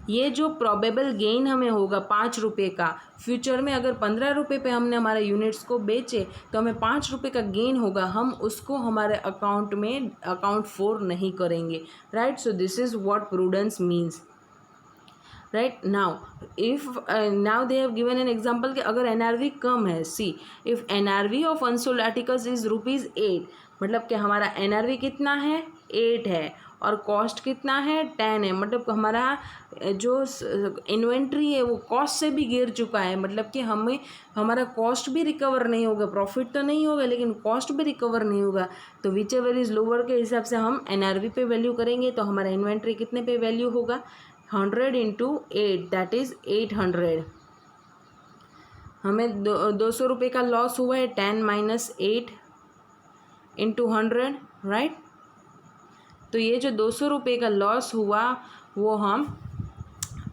ये जो प्रोबेबल गेन हमें होगा 5 रुपये का, फ्यूचर में अगर 15 रुपये पे हमने हमारे यूनिट्स को बेचे तो हमें 5 रुपये का गेन होगा, हम उसको हमारे अकाउंट में अकाउंट फॉर नहीं करेंगे, right. So this is what prudence means, right. Now if now they have given an example कि अगर NRV कम है, सी if NRV of unsold articles is ₹8, मतलब कि हमारा NRV कितना है, 8 है, और कॉस्ट कितना है, 10 है, मतलब हमारा जो इन्वेंट्री है वो कॉस्ट से भी गिर चुका है, मतलब कि हमें हमारा कॉस्ट भी रिकवर नहीं होगा, प्रॉफिट तो नहीं होगा लेकिन कॉस्ट भी रिकवर नहीं होगा। तो विच एवर इज़ लोअर के हिसाब से हम NRV पे वैल्यू करेंगे, तो हमारा इन्वेंट्री कितने पे वैल्यू होगा, 100 इंटू 8, दैट इज़ 800। हमें 200 रुपये का लॉस हुआ है, 10 माइनस 8 इंटू 100, राइट। तो ये जो 200 रुपये का लॉस हुआ वो हम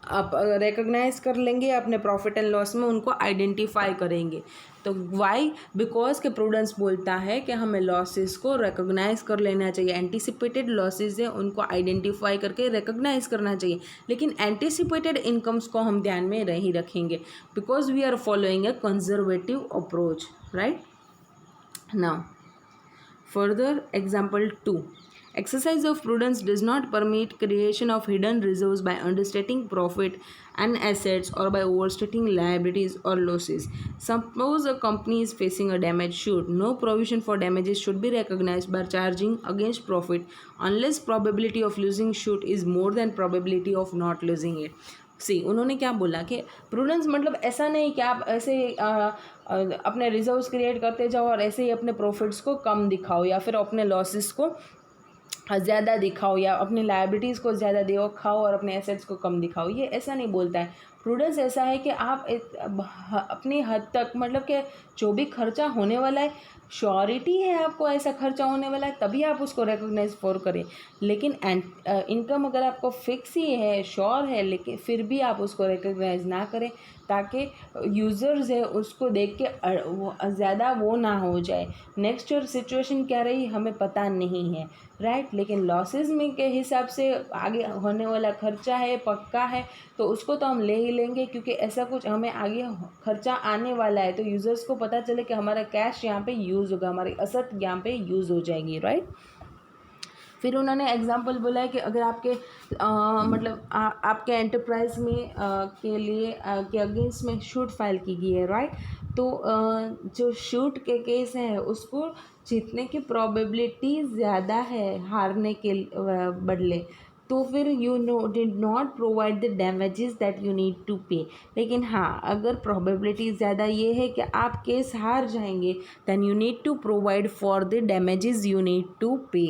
अब रिकग्नाइज कर लेंगे अपने प्रॉफिट एंड लॉस में, उनको आइडेंटिफाई करेंगे। तो वाई, बिकॉज के प्रूडेंस बोलता है कि हमें लॉसेस को रिकग्नाइज कर लेना चाहिए, एंटिसिपेटेड लॉसेस है उनको आइडेंटिफाई करके रिकग्नाइज करना चाहिए, लेकिन एंटिसिपेटेड इनकम्स को हम ध्यान में नहीं रखेंगे, because we are following a conservative approach, right. Now further example 2, Exercise of prudence does not permit creation of hidden reserves by understating profit and assets or by overstating liabilities or losses. Suppose a company is facing a damaged shoot. No provision for damages should be recognized by charging against profit unless probability of losing shoot is more than probability of not losing it. सी उन्होंने क्या बोला कि prudence मतलब ऐसा नहीं कि आप ऐसे अपने रिजर्व्स क्रिएट करते जाओ और ऐसे ही अपने प्रॉफिट्स को कम दिखाओ या फिर अपने लॉसेस को ज़्यादा दिखाओ या अपनी लायबिलिटीज़ को ज़्यादा दिखाओ खाओ और अपने एसेट्स को कम दिखाओ। ये ऐसा नहीं बोलता है। प्रूडेंस ऐसा है कि आप अपनी हद तक मतलब कि जो भी खर्चा होने वाला है, श्योरिटी है आपको ऐसा खर्चा होने वाला है, तभी आप उसको रिकॉग्नाइज फॉर करें। लेकिन इनकम अगर आपको फिक्स ही है, श्योर है, लेकिन फिर भी आप उसको रिकॉग्नाइज ना करें ताकि यूज़र्स है उसको देख के ज़्यादा वो ना हो जाए। नेक्स्ट ईयर सिचुएशन क्या रही हमें पता नहीं है, राइट। लेकिन लॉसेस में के हिसाब से आगे होने वाला खर्चा है, पक्का है, तो उसको तो हम ले ही लेंगे क्योंकि ऐसा कुछ हमें आगे खर्चा आने वाला है। तो यूज़र्स को पता चले कि हमारा कैश यहाँ पे यूज़ होगा, हमारी असत यहाँ पे यूज़ हो जाएगी, राइट। फिर उन्होंने एग्जांपल बोला है कि अगर आपके मतलब आपके एंटरप्राइज में के लिए के अगेंस्ट में शूट फाइल की गई है, राइट। तो जो शूट के केस है उसको जीतने की प्रोबेबिलिटी ज़्यादा है हारने के बदले, तो फिर you did not provide the damages that you need to pay. लेकिन हाँ, अगर प्रोबेबिलिटी ज़्यादा ये है कि आप केस हार जाएंगे, then you need to provide for the damages you need to pay,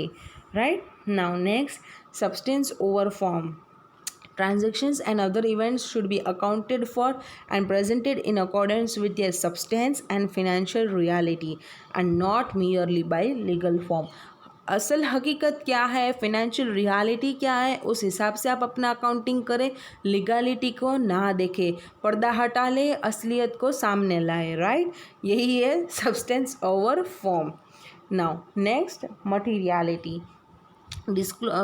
right? Now next, substance over form. Transactions and other events should be accounted for and presented in accordance with their substance and financial reality and not merely by legal form. असल हकीकत क्या है, financial reality क्या है, उस हिसाब से आप अपना अकाउंटिंग करें, लीगलिटी को ना देखें, पर्दा हटा ले, असलियत को सामने लाए, राइट। यही है substance over form. Now next, materiality.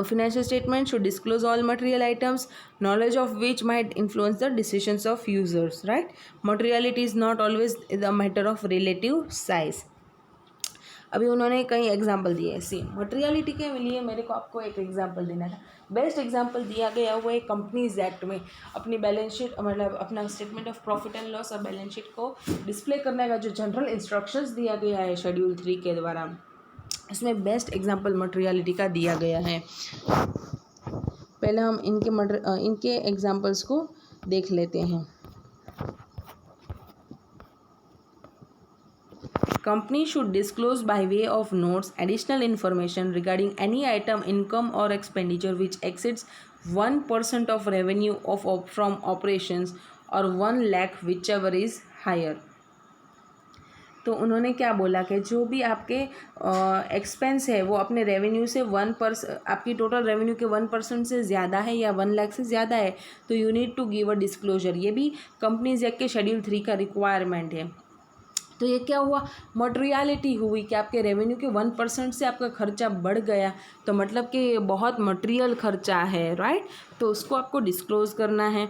Financial statement should disclose all material items, knowledge of which might influence the decisions of users, right? Materiality is not always the matter of relative size. अभी उन्होंने कई example दिए। सी materiality के लिए मेरे को आपको एक एग्जाम्पल देना था। बेस्ट एग्जाम्पल दिया गया हुआ है कंपनीज एक्ट में अपनी बैलेंस शीट मतलब अपना statement of profit and loss और बैलेंस शीट को डिस्प्ले करने का जो जनरल इंस्ट्रक्शंस दिया गया है शेड्यूल 3 के द्वारा, इसमें बेस्ट एग्जाम्पल मटेरियलिटी का दिया गया है। पहले हम इनके एग्जाम्पल्स को देख लेते हैं। Company should disclose by way of notes additional information regarding any item, income or expenditure which exceeds 1% of revenue from operations or 1 lakh, whichever is higher. तो उन्होंने क्या बोला कि जो भी आपके एक्सपेंस है वो अपने रेवेन्यू से 1%, आपकी टोटल रेवेन्यू के 1% से ज़्यादा है या 1 लाख से ज़्यादा है, तो you need to give a disclosure. ये भी कंपनीज एक्ट के शेड्यूल 3 का रिक्वायरमेंट है। तो ये क्या हुआ, मटेरियलिटी हुई कि आपके रेवेन्यू के 1% से आपका खर्चा बढ़ गया, तो मतलब कि बहुत मटेरियल खर्चा है, राइट। तो उसको आपको डिस्क्लोज करना है।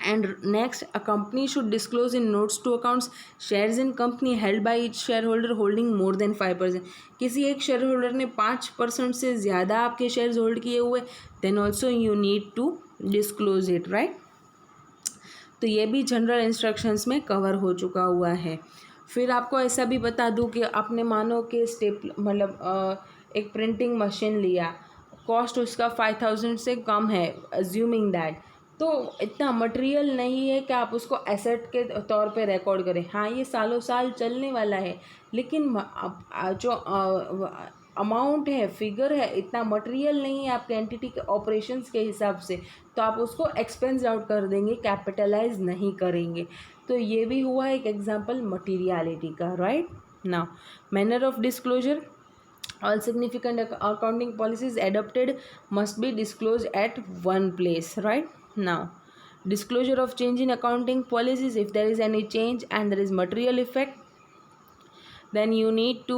And next, a company should disclose in notes to accounts shares in company held by each shareholder holding more than 5%. किसी एक शेयर होल्डर ने 5% से ज़्यादा आपके शेयर्स होल्ड किए हुए, then also you need to disclose it, right? तो ये भी जनरल इंस्ट्रक्शंस में कवर हो चुका हुआ है। फिर आपको ऐसा भी बता दूं कि आपने मानो कि मतलब एक प्रिंटिंग मशीन लिया, कॉस्ट उसका 5000 से कम है, अज्यूमिंग दैट, तो इतना मटेरियल नहीं है कि आप उसको एसेट के तौर पे रिकॉर्ड करें। हाँ, ये सालों साल चलने वाला है, लेकिन जो अमाउंट है, फिगर है, इतना मटेरियल नहीं है आपके एंटिटी के ऑपरेशंस के हिसाब से, तो आप उसको एक्सपेंस आउट कर देंगे, कैपिटलाइज नहीं करेंगे। तो ये भी हुआ एक एग्जांपल मटेरियलिटी का, right. Now manner of disclosure, all significant accounting policies adopted must be disclosed at one place, right? Now, disclosure of change in accounting policies, if there is any change and there is material effect, then you need to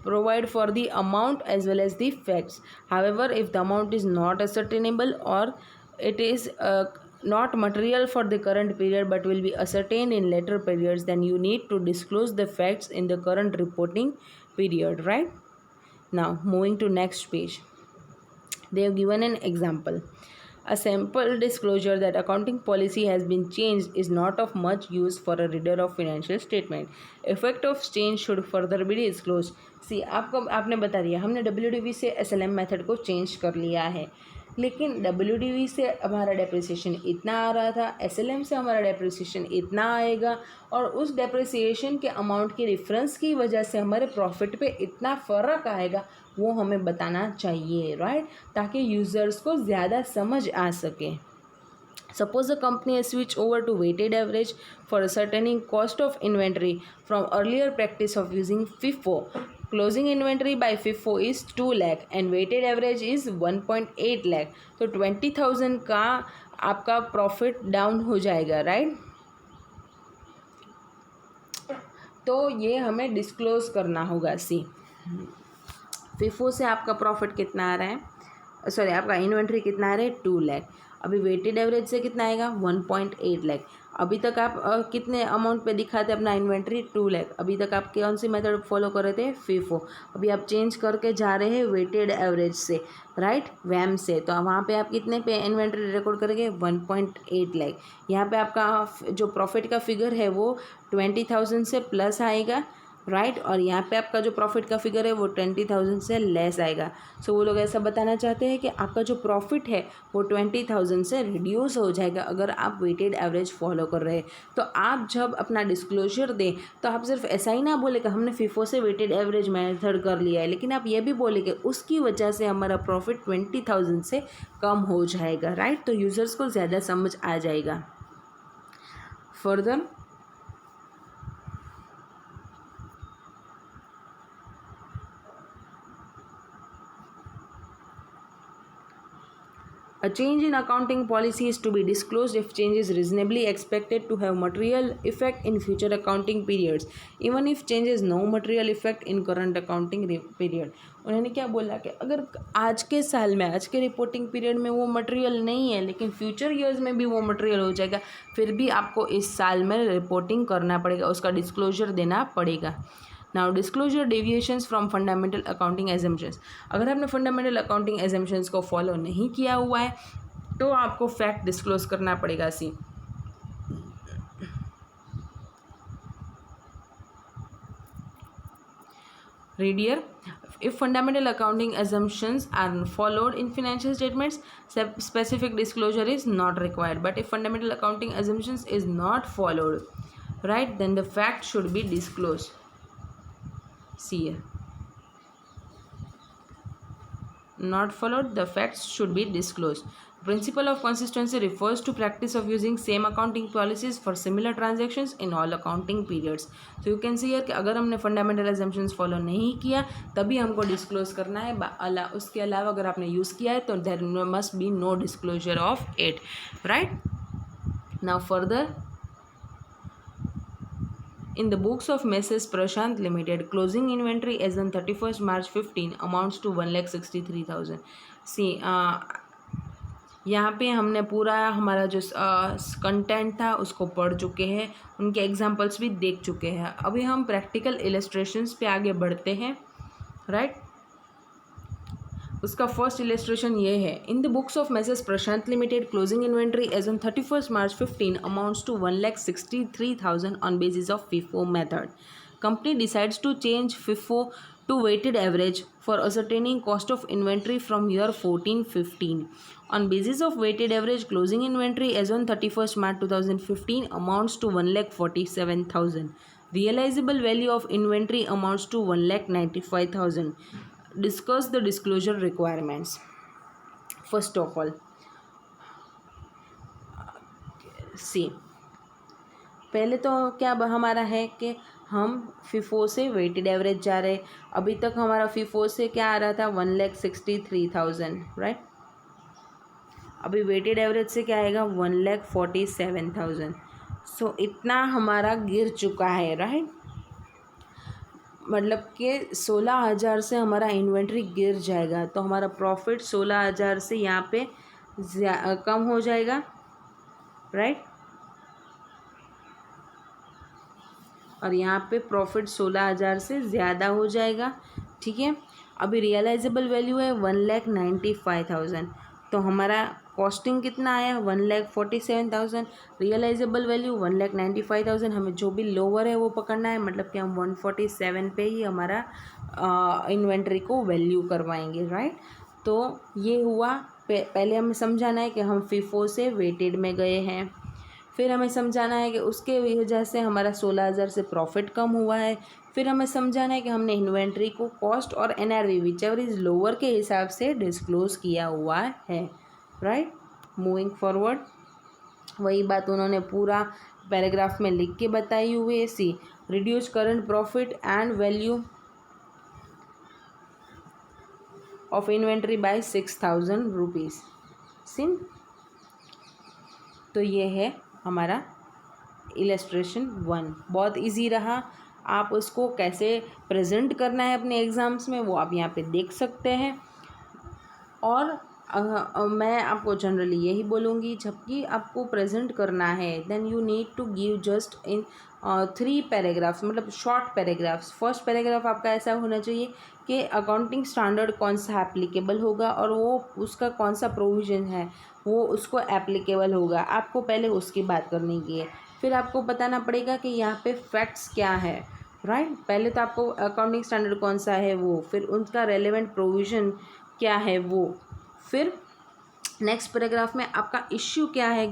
provide for the amount as well as the facts. However, if the amount is not ascertainable or it is not material for the current period but will be ascertained in later periods, then you need to disclose the facts in the current reporting period, right? Now, moving to next page, they have given an example. A simple disclosure that accounting policy has been changed is not of much use for a reader of financial statement. Effect of change should further be disclosed. सी आपको आपने बता दिया हमने WDV से SLM method को change कर लिया है, लेकिन WDV से हमारा डेप्रिसिएशन इतना आ रहा था, SLM से हमारा डेप्रिसिएशन इतना आएगा, और उस डेप्रिसिएशन के अमाउंट की डिफरेंस की वजह से हमारे प्रॉफिट पे इतना फ़र्क आएगा, वो हमें बताना चाहिए, राइट, ताकि यूज़र्स को ज़्यादा समझ आ सके. Suppose the company has switched over to weighted average for ascertaining cost of inventory from earlier practice of using FIFO. Closing inventory by FIFO is 2 lakh and weighted average is 1.8 lakh. तो 20,000 का आपका profit down हो जाएगा, right. तो ये हमें disclose करना होगा. सी FIFO से आपका प्रॉफिट कितना आ रहा है, सॉरी आपका इन्वेंट्री कितना आ रहा है, 2 लाख. अभी वेटेड एवरेज से कितना आएगा, 1.8 लाख. अभी तक आप कितने अमाउंट पे दिखाते अपना इन्वेंट्री, 2 लाख. अभी तक आप कौन सी मेथड फॉलो कर रहे थे, FIFO. अभी आप चेंज करके जा रहे हैं वेटेड एवरेज से, राइट, वैम से. तो वहाँ पे आप कितने पे इन्वेंट्री रिकॉर्ड करेंगे, 1.8 लाख. यहाँ पे आपका जो प्रॉफिट का फिगर है वो 20,000 से प्लस आएगा, राइट, और यहाँ पे आपका जो प्रॉफिट का फिगर है वो 20,000 से लेस आएगा. सो वो लोग ऐसा बताना चाहते हैं कि आपका जो प्रॉफिट है वो 20,000 से रिड्यूस हो जाएगा अगर आप वेटेड एवरेज फॉलो कर रहे हैं. तो आप जब अपना डिस्क्लोजर दें तो आप सिर्फ ऐसा ही ना बोले कि हमने FIFO से वेटेड एवरेज मेथड कर लिया है, लेकिन आप ये भी बोले कि उसकी वजह से हमारा प्रॉफिट 20,000 से कम हो जाएगा, राइट. तो यूज़र्स को ज़्यादा समझ आ जाएगा. Further, a change in accounting policy is to be disclosed if change is reasonably expected to have material effect in future accounting periods, even if change has no material effect in current accounting period. उन्होंने क्या बोला कि अगर आज के साल में, आज के रिपोर्टिंग पीरियड में वो मटेरियल नहीं है, लेकिन फ्यूचर ईयर्स में भी वो मटेरियल हो जाएगा, फिर भी आपको इस साल में रिपोर्टिंग करना पड़ेगा, उसका डिस्क्लोजर देना पड़ेगा. Now disclosure deviations from fundamental accounting assumptions. अगर आपने फंडामेंटल अकाउंटिंग एजम्पशंस को फॉलो नहीं किया हुआ है तो आपको फैक्ट डिस्क्लोज करना पड़ेगा. सी read here, if fundamental accounting assumptions are followed in financial statements, specific disclosure is not required. But if fundamental accounting assumptions is not followed, right, then the fact should be disclosed. See here, not followed, the facts should be disclosed. Principle of consistency refers to practice of using same accounting policies for similar transactions in all accounting periods. So you can see here कि अगर हमने fundamental assumptions follow नहीं किया तभी हमको disclose करना है. उसके अलावा अगर आपने use किया है तो there must be no disclosure of it, right. Now further, in the books of Messrs Prashant Limited, closing inventory as on 31st March 15 amounts to 1,63,000. See, यहाँ पे हमने पूरा हमारा जो कंटेंट था उसको पढ़ चुके हैं, उनके एग्जांपल्स भी देख चुके हैं. अभी हम प्रैक्टिकल इलस्ट्रेशंस पे आगे बढ़ते हैं, राइट. उसका फर्स्ट इलस्ट्रेशन ये है. In the books of Messrs Prashant limited, closing inventory as on 31st March 15 amounts to 1,63,000 on basis of FIFO method. Company decides to change FIFO to weighted average for ascertaining cost of inventory from year 14-15. On basis of weighted average, closing inventory as on 31st March 2015 amounts to 1,47,000. Realizable value of inventory amounts to 1,95,000. Discuss the disclosure requirements. First of all, see, पहले तो क्या हमारा है कि हम FIFO से weighted average जा रहे. अभी तक हमारा FIFO से क्या आ रहा था, 1,63,000, राइट. अभी वेटेड एवरेज से क्या आएगा, 1,47,000. सो इतना हमारा गिर चुका है, राइट. मतलब कि 16,000 से हमारा इन्वेंट्री गिर जाएगा तो हमारा प्रॉफिट 16,000 से यहाँ पे कम हो जाएगा, राइट. और यहाँ पे प्रॉफिट 16,000 से ज़्यादा हो जाएगा. ठीक है। अभी रियलाइजेबल वैल्यू है 1,95,000, तो हमारा कॉस्टिंग कितना आया 1,47,000, रियलाइजेबल वैल्यू 1,95,000। हमें जो भी लोअर है वो पकड़ना है, मतलब कि हम 147 पे ही हमारा इन्वेंट्री को वैल्यू करवाएंगे, राइट। तो ये हुआ, पहले हमें समझाना है कि हम फीफो से वेटेड में गए हैं, फिर हमें समझाना है कि उसके वजह से हमारा 16,000 से प्रॉफिट कम हुआ है, फिर हमें समझाना है कि हमने इन्वेंट्री को कॉस्ट और NRV which ever is lower के हिसाब से डिस्क्लोज किया हुआ है, राइट। मूविंग फॉरवर्ड, वही बात उन्होंने पूरा पैराग्राफ में लिख के बताई हुई है। See reduce current profit and value of inventory by 6,000 rupees. सिन, तो ये है हमारा इलस्ट्रेशन 1। बहुत इजी रहा, आप उसको कैसे प्रेजेंट करना है अपने एग्ज़ाम्स में वो आप यहाँ पे देख सकते हैं। और मैं आपको जनरली यही बोलूँगी, जबकि आपको प्रेजेंट करना है then you need to give just in 3 paragraphs, मतलब शॉर्ट पैराग्राफ्स। फर्स्ट पैराग्राफ आपका ऐसा होना चाहिए कि अकाउंटिंग स्टैंडर्ड कौन सा एप्लीकेबल होगा और वो उसका कौन सा प्रोविज़न है वो उसको एप्लीकेबल होगा, आपको पहले उसकी बात करनी की है। फिर आपको बताना पड़ेगा कि यहाँ पे फैक्ट्स क्या है, राइट। पहले तो आपको अकाउंटिंग स्टैंडर्ड कौन सा है वो, फिर उनका रेलेवेंट प्रोविज़न क्या है वो, फिर नेक्स्ट पैराग्राफ में आपका इश्यू क्या है,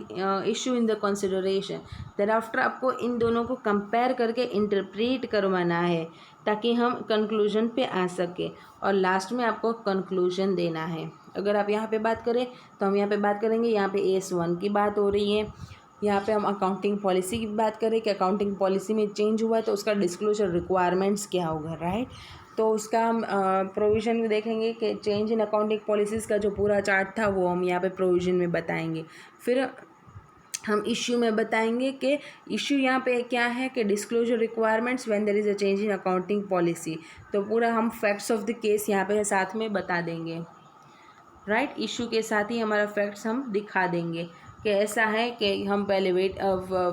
issue in the consideration. Then after आपको इन दोनों को कंपेयर करके इंटरप्रेट करवाना है ताकि हम कंक्लूजन पे आ सके, और लास्ट में आपको कंक्लूजन देना है। अगर आप यहाँ पे बात करें तो हम यहाँ पे बात करेंगे, यहाँ पे AS1 की बात हो रही है, यहाँ पे हम अकाउंटिंग पॉलिसी की बात करें कि अकाउंटिंग पॉलिसी में चेंज हुआ है तो उसका डिस्क्लोजर रिक्वायरमेंट्स क्या होगा, राइट। तो उसका हम प्रोविज़न में देखेंगे कि चेंज इन अकाउंटिंग पॉलिसीज़ का जो पूरा चार्ट था वो हम यहाँ पे प्रोविज़न में बताएंगे। फिर हम इश्यू में बताएंगे कि इश्यू यहाँ पे क्या है कि disclosure requirements when there is a change in accounting policy. तो पूरा हम फैक्ट्स ऑफ द केस यहाँ पे साथ में बता देंगे, राइट। इशू के साथ ही हमारा फैक्ट्स हम दिखा देंगे कि ऐसा है कि हम पहले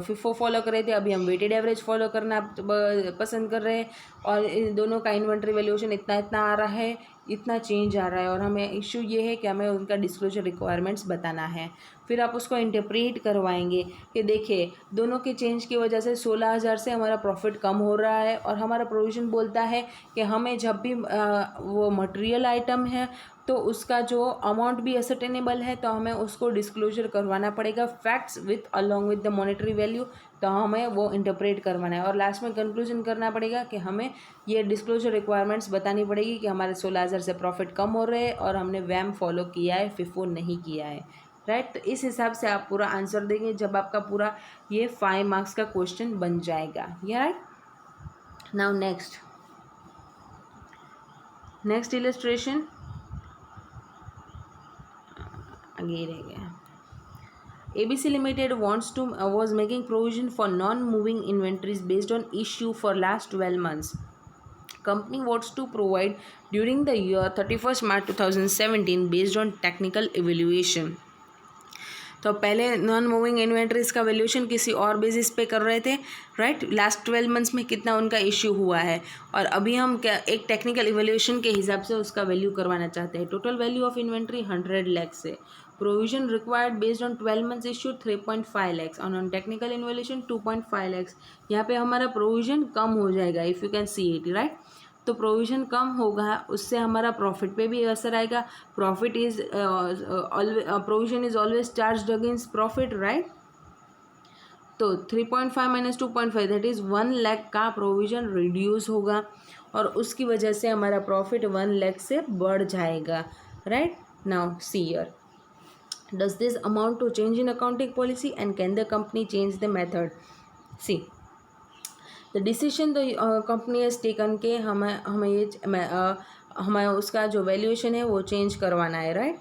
फिफो फॉलो कर रहे थे, अभी हम वेटेड एवरेज फॉलो करना पसंद कर रहे हैं, और इन दोनों का इन्वेंट्री वैल्यूएशन इतना इतना आ रहा है, इतना चेंज आ रहा है, और हमें इशू ये है कि हमें उनका डिस्क्लोजर रिक्वायरमेंट्स बताना है। फिर आप उसको इंटरप्रेट करवाएंगे कि देखिए दोनों के चेंज की वजह से 16,000 से हमारा प्रॉफिट कम हो रहा है, और हमारा प्रोविज़न बोलता है कि हमें जब भी वो मटेरियल आइटम है तो उसका जो अमाउंट भी असर्टेनेबल है तो हमें उसको डिस्क्लोजर करवाना पड़ेगा facts with along with the monetary value, तो हमें वो इंटरप्रेट करवाना है। और लास्ट में कंक्लूजन करना पड़ेगा कि हमें ये डिस्क्लोजर रिक्वायरमेंट्स बतानी पड़ेगी कि हमारे 16,000 से प्रॉफिट कम हो रहे हैं और हमने वैम फॉलो किया है, फिफो नहीं किया है, राइट। तो इस हिसाब से आप पूरा आंसर देंगे जब आपका पूरा ये 5 मार्क्स का क्वेश्चन बन जाएगा, राइट। नाउ नेक्स्ट इलस्ट्रेशन आगे रह गया। ABC Limited was making provision for non-moving inventories based on issue for last 12 months. Company wants to provide during the year 31st March 2017 based on technical evaluation. तो पहले non moving inventories का valuation किसी और basis पे कर रहे थे, right. Last 12 months में कितना उनका इश्यू हुआ है, और अभी हम क्या एक टेक्निकल इवैल्यूएशन के हिसाब से उसका वैल्यू करवाना चाहते हैं। Total value of inventory 100 lakh से, provision required based on 12 months issued 3.5 lakh, on technical evaluation 2.5 lakh. यहाँ पे हमारा प्रोविजन कम हो जाएगा, if you can see it, right. तो प्रोविज़न कम होगा उससे हमारा प्रॉफिट पे भी असर आएगा। Profit is provision is always charged against profit, right. तो 3.5 माइनस 2.5 दैट इज़ 1 लाख का प्रोविज़न रिड्यूस होगा, और उसकी वजह से हमारा प्रॉफिट 1 लाख से बढ़ जाएगा, right. Now see here, does this amount to change in accounting policy and can the company change the method? See, the decision the company has taken के हमें ये हमें उसका जो वैल्यूएशन है वो चेंज करवाना है, राइट।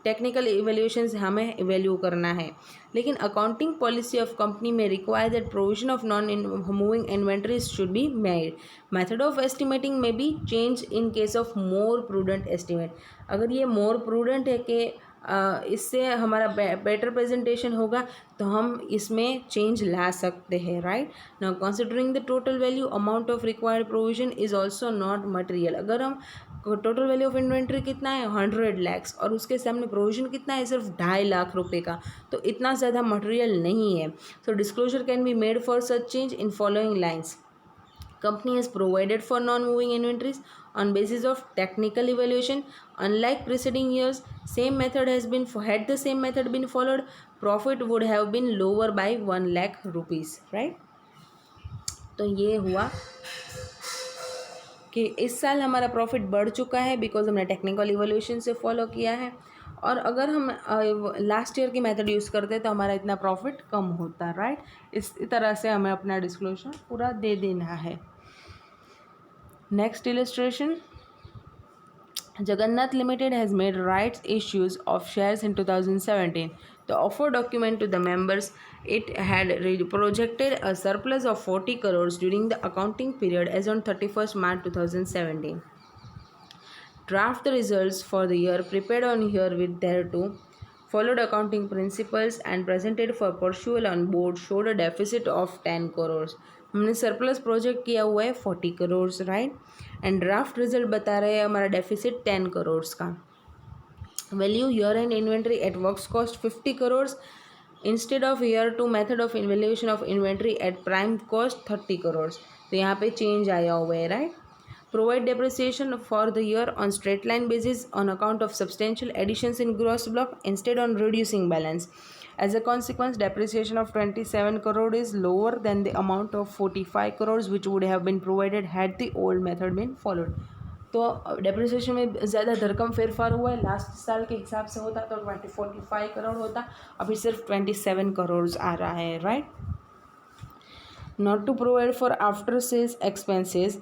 टेक्निकल इवैल्यूएशंस हमें इवैल्यू करना है, लेकिन अकाउंटिंग पॉलिसी ऑफ कंपनी में require that provision of non moving inventories should be made. Method of estimating में भी change in case of more prudent estimate. अगर ये मोर प्रूडेंट है कि इससे हमारा बेटर प्रेजेंटेशन होगा, तो हम इसमें चेंज ला सकते हैं, right. Now considering the total value, amount of required provision is also not material. अगर हम टोटल वैल्यू ऑफ इन्वेंट्री कितना है 100 lakhs और उसके सामने प्रोविजन कितना है सिर्फ 2.5 लाख रुपए का, तो इतना ज़्यादा मटेरियल नहीं है। So disclosure can be made for such change in following lines. Company has provided for non-moving inventories on basis of technical evaluation. Unlike preceding years, had the same method been followed, profit would have been lower by 1 lakh rupees, right? तो ये हुआ कि इस साल हमारा profit बढ़ चुका है बिकॉज हमने टेक्निकल इवोल्यूशन से फॉलो किया है, और अगर हम लास्ट ईयर की मेथड यूज़ करते तो हमारा इतना प्रॉफिट कम होता, राइट। इस तरह से हमें अपना डिस्क्लोजर पूरा दे देना है। Next illustration, Jagannath Limited has made rights issues of shares in 2017. The offer document to the members, it had projected a surplus of 40 crores during the accounting period as on 31st March 2017. Draft results for the year prepared on herewith thereto, followed accounting principles and presented for perusal on board showed a deficit of 10 crores. हमने surplus project किया हुआ है 40 crore, right, and draft result बता रहे हैं हमारा deficit 10 crore का। Value year end inventory at works cost 50 crore instead of year to method of evaluation of inventory at prime cost 30 crore. तो यहाँ पे चेंज आया हुआ है, right. Provide depreciation for the year on straight line basis on account of substantial additions in gross block instead on reducing balance. As a consequence, depreciation of 27 crore is lower than the amount of 45 crores which would have been provided had the old method been followed. तो depreciation में ज़्यादा धरकम फेरफार हुआ है, last साल के हिसाब से होता तो 45 करोड़ होता, अभी सिर्फ 27 करोड़ आ रहा है, right. Not to provide for after sales expenses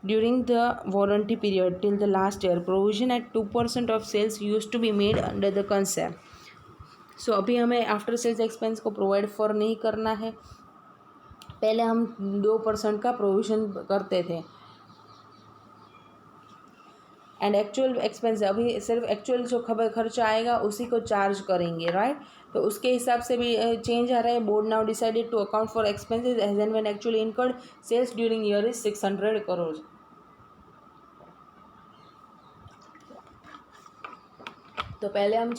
during the warranty period till the last year, provision at 2% of sales used to be made under the concept. सो अभी हमें आफ्टर सेल्स एक्सपेंस को प्रोवाइड फॉर नहीं करना है, पहले हम 2% का provision करते थे, एंड एक्चुअल एक्सपेंस अभी सिर्फ एक्चुअल जो खर्चा आएगा उसी को चार्ज करेंगे, राइट। तो उसके हिसाब से भी चेंज आ रहा है। Board now decided to account for expenses as and when actually incurred sales during year is 600 crore. तो पहले हम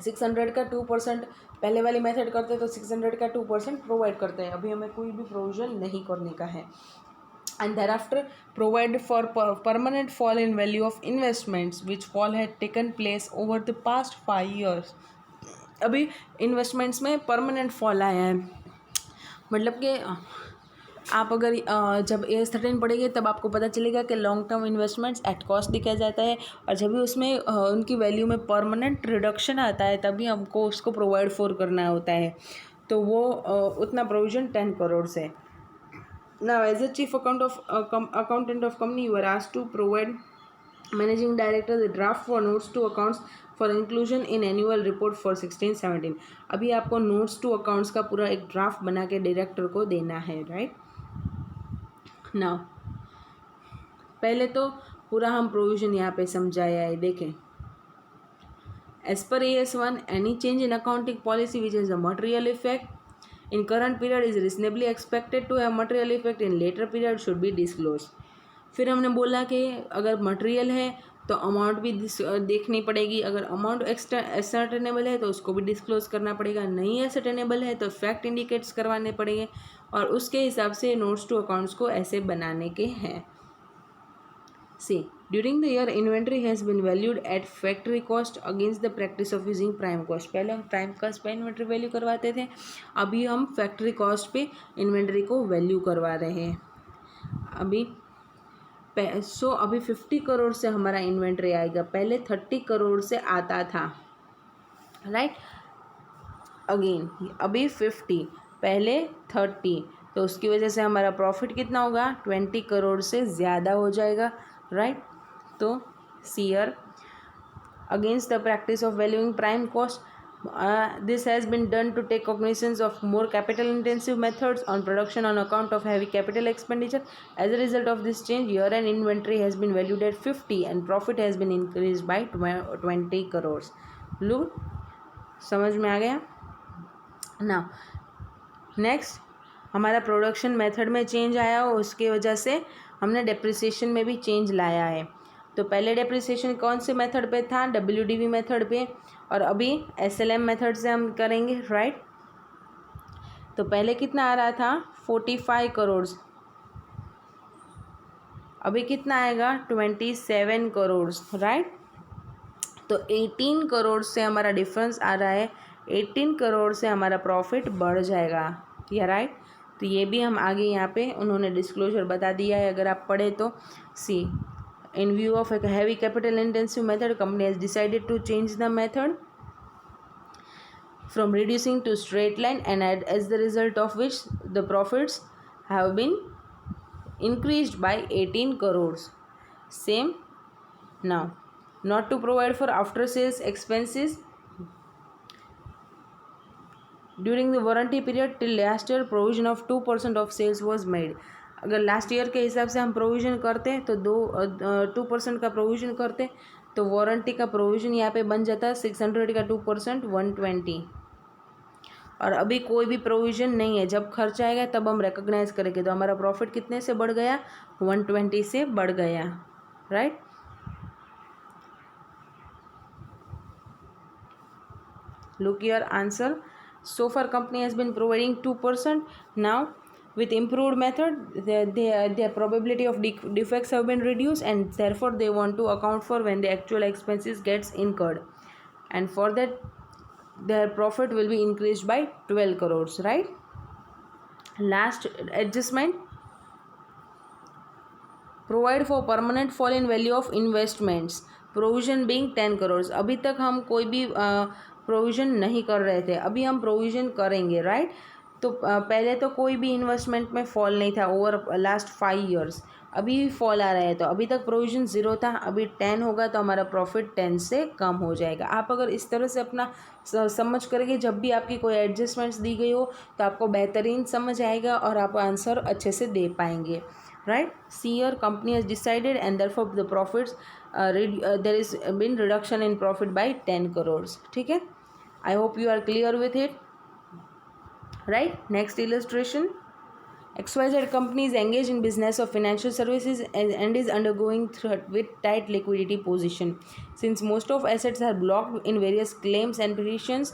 600 का 2% पहले वाली मेथड करते तो 600 का 2% प्रोवाइड करते हैं, अभी हमें कोई भी प्रोविजन नहीं करने का है। And thereafter provide for permanent fall in value of investments which fall had taken place over the past 5 years. अभी इन्वेस्टमेंट्स में परमानेंट फॉल आया है, मतलब कि आप अगर जब एज 13 पढ़ेंगे तब आपको पता चलेगा कि long term investments at cost दिखाया जाता है, और जब भी उसमें उनकी वैल्यू में परमानेंट रिडक्शन आता है तभी हमको उसको प्रोवाइड फॉर करना होता है, तो वो उतना प्रोविज़न 10 करोड़ है। Now, as a chief accountant of company, you are asked to provide managing director the draft for notes to accounts for inclusion in annual report for 16-17. अभी आपको नोट्स टू अकाउंट्स का पूरा एक ड्राफ्ट बना के director को देना है, राइट। नाउ पहले तो पूरा हम प्रोविजन यहाँ पे समझाया है, देखें। As per AS1, any change in accounting policy which has a material effect in current period is reasonably expected to have material effect in later period should be disclosed. फिर हमने बोला कि अगर मटेरियल है तो अमाउंट भी देखनी पड़ेगी, अगर अमाउंट असर्टेनेबल है तो उसको भी डिस्क्लोज करना पड़ेगा, नहीं असर्टेनेबल है तो फैक्ट इंडिकेट्स करवाने पड़ेंगे, और उसके हिसाब से नोट्स टू अकाउंट्स को ऐसे बनाने के हैं। See during the year inventory has been valued at factory cost against the practice of using prime cost. पहले हम प्राइम कॉस्ट पे इन्वेंट्री वैल्यू करवाते थे, अभी हम फैक्ट्री कॉस्ट पे इन्वेंट्री को वैल्यू करवा रहे हैं। अभी 50 करोड़ से हमारा इन्वेंट्री आएगा, पहले 30 करोड़ से आता था, राइट। अगेन अभी 50, पहले 30, तो उसकी वजह से हमारा प्रॉफिट कितना होगा 20 करोड़ से ज़्यादा हो जाएगा, राइट। तो seer against the practice of valuing prime cost, this has been done to take cognizance of more capital intensive methods on production on account of heavy capital expenditure. As a result of this change, year end inventory has been valued at 50 and profit has been increased by 20 crores. Look, समझ में आ गया ना। Next, हमारा production method में change आया और उसके वजह से हमने डेप्रिसिएशन में भी चेंज लाया है। तो पहले डेप्रिसिएशन कौन से मेथड पे था, WDV मेथड पे, और अभी SLM मेथड से हम करेंगे, राइट। तो पहले कितना आ रहा था 45 करोड़, अभी कितना आएगा 27 करोड़, राइट। तो 18 करोड़ से हमारा डिफरेंस आ रहा है, 18 करोड़ से हमारा प्रॉफिट बढ़ जाएगा, या राइट। तो ये भी हम आगे यहाँ पे उन्होंने डिस्क्लोजर बता दिया है, अगर आप पढ़े तो। See, in view of a heavy capital intensive method, company has decided to change the method from reducing to straight line, and as the result of which the profits have been increased by 18 crores. Same now, not to provide for after sales expenses during the warranty period till last year, provision of 2% of sales was made. अगर last year के हिसाब से हम provision करते तो 2% का provision करते तो वारंटी का प्रोविज़न यहाँ पे बन जाता 600 का 2% 120, और अभी कोई भी प्रोविज़न नहीं है। जब खर्च आएगा तब हम रिकॉग्नाइज करेंगे। तो हमारा प्रॉफिट कितने से बढ़ गया, 120 से बढ़ गया, right. Look your answer. So far company has been providing 2%. Now with improved method, their probability of defects have been reduced, and therefore they want to account for when the actual expenses gets incurred, and for that their profit will be increased by 12 crores, right. Last adjustment, provide for permanent fall in value of investments, provision being 10 crores. अभी तक हम कोई भी provision नहीं कर रहे थे, अभी हम प्रोविज़न करेंगे, राइट। तो पहले तो कोई भी इन्वेस्टमेंट में फॉल नहीं था ओवर लास्ट 5 ईयर्स, अभी फॉल आ रहा है। तो अभी तक प्रोविज़न 0 था, अभी 10 होगा तो हमारा प्रॉफिट 10 से कम हो जाएगा। आप अगर इस तरह से अपना समझ करेंगे, जब भी आपकी कोई एडजस्टमेंट्स दी गई हो तो आपको बेहतरीन समझ आएगा और आप आंसर अच्छे से दे पाएंगे, right. See, your company has decided and therefore the profits there is been reduction in profit by 10 crores. ठीक है, I hope you are clear with it, right. Next illustration, XYZ company is engaged in business of financial services and is undergoing threat with tight liquidity position. Since most of assets are blocked in various claims and petitions,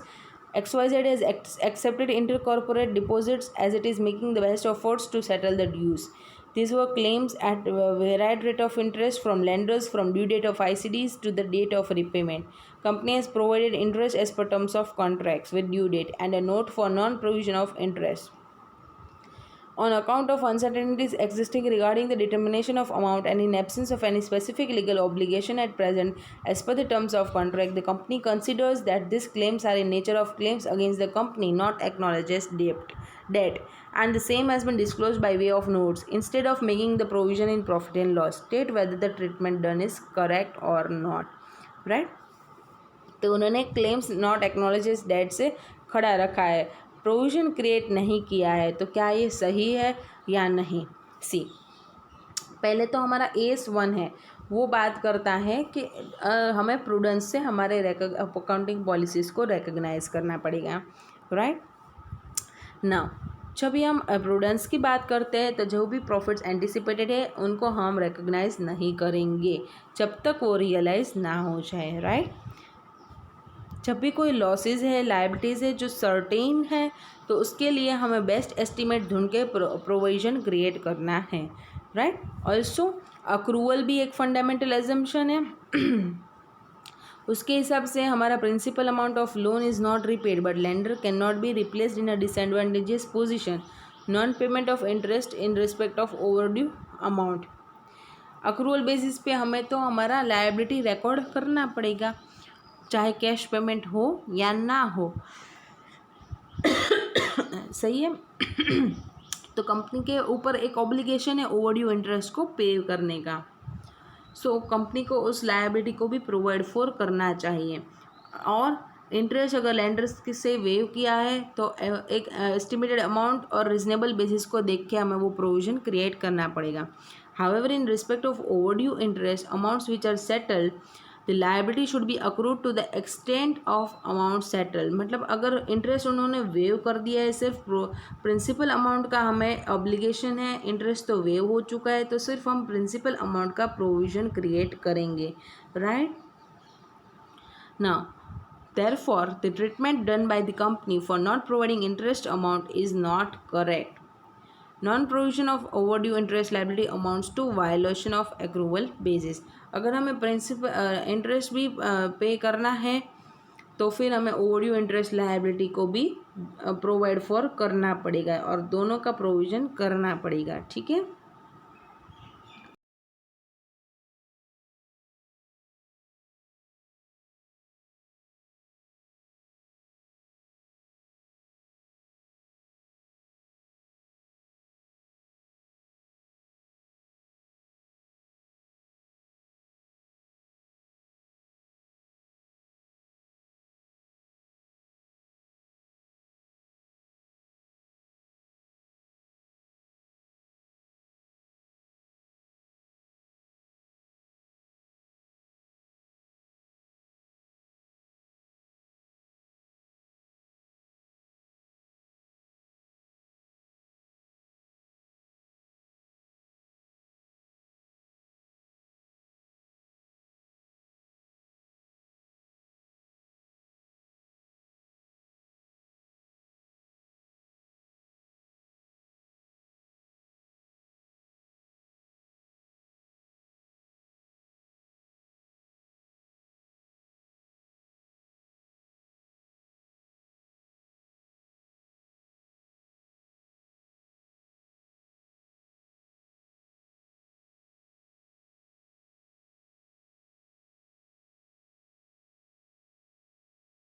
XYZ has accepted intercorporate deposits as it is making the best efforts to settle the dues. These were claims at a varied rate of interest from lenders from due date of ICDs to the date of repayment. Company has provided interest as per terms of contracts with due date and a note for non-provision of interest. On account of uncertainties existing regarding the determination of amount and in absence of any specific legal obligation at present as per the terms of contract, the company considers that these claims are in nature of claims against the company, not acknowledged as debt, and the same has been disclosed by way of notes. Instead of making the provision in profit and loss, state whether the treatment done is correct or not, right. तो उन्होंने claims not acknowledges date से खड़ा रखा है, provision create नहीं किया है। तो क्या ये सही है या नहीं। सी, पहले तो हमारा AS1 है, वो बात करता है कि हमें प्रूडेंस से हमारे अकाउंटिंग पॉलिसीज़ को रिकग्नाइज करना पड़ेगा, राइट। नाउ जब भी हम प्रूडेंस की बात करते हैं तो जो भी प्रॉफिट्स एंटिसिपेटेड है उनको हम रिकग्नाइज नहीं करेंगे जब तक वो रियलाइज ना हो जाए, राइट। जब भी कोई लॉसेस है, लायबिलिटीज़ है जो सर्टेन है, तो उसके लिए हमें बेस्ट एस्टीमेट ढूंढ के प्रोविजन क्रिएट करना है, राइट। ऑल्सो अक्रूवल भी एक फंडामेंटल एजम्पशन है। उसके हिसाब से हमारा principal amount of loan is not repaid but lender can not be replaced in a disadvantageous position, non payment of interest in respect of overdue amount. Accrual basis पे हमें तो हमारा लायबिलिटी रिकॉर्ड करना पड़ेगा, चाहे कैश पेमेंट हो या ना हो, सही है। तो कंपनी के ऊपर एक ऑब्लिगेशन है ओवरड्यू इंटरेस्ट को पे करने का। सो कंपनी को उस लायबिलिटी को भी प्रोवाइड फॉर करना चाहिए, और इंटरेस्ट अगर लेंडर्स से वेव किया है तो एक एस्टिमेटेड अमाउंट और रिजनेबल बेसिस को देख के हमें वो प्रोविज़न क्रिएट करना पड़ेगा। However in respect of overdue interest amounts which are settled the liability should be accrued to the extent of amount settle, मतलब अगर इंटरेस्ट उन्होंने वेव कर दिया है, सिर्फ प्रिंसिपल अमाउंट का हमें ऑब्लिगेशन है, इंटरेस्ट तो वेव हो चुका है, तो सिर्फ हम प्रिंसिपल अमाउंट का प्रोविजन क्रिएट करेंगे, right. Now therefore the treatment done by the company for not providing interest amount is not correct. Non-provision of overdue interest liability amounts to violation of accrual basis. अगर हमें principal interest भी पे करना है तो फिर हमें ओवरड्यू इंटरेस्ट लायबिलिटी को भी प्रोवाइड फॉर करना पड़ेगा और दोनों का प्रोविज़न करना पड़ेगा, ठीक है।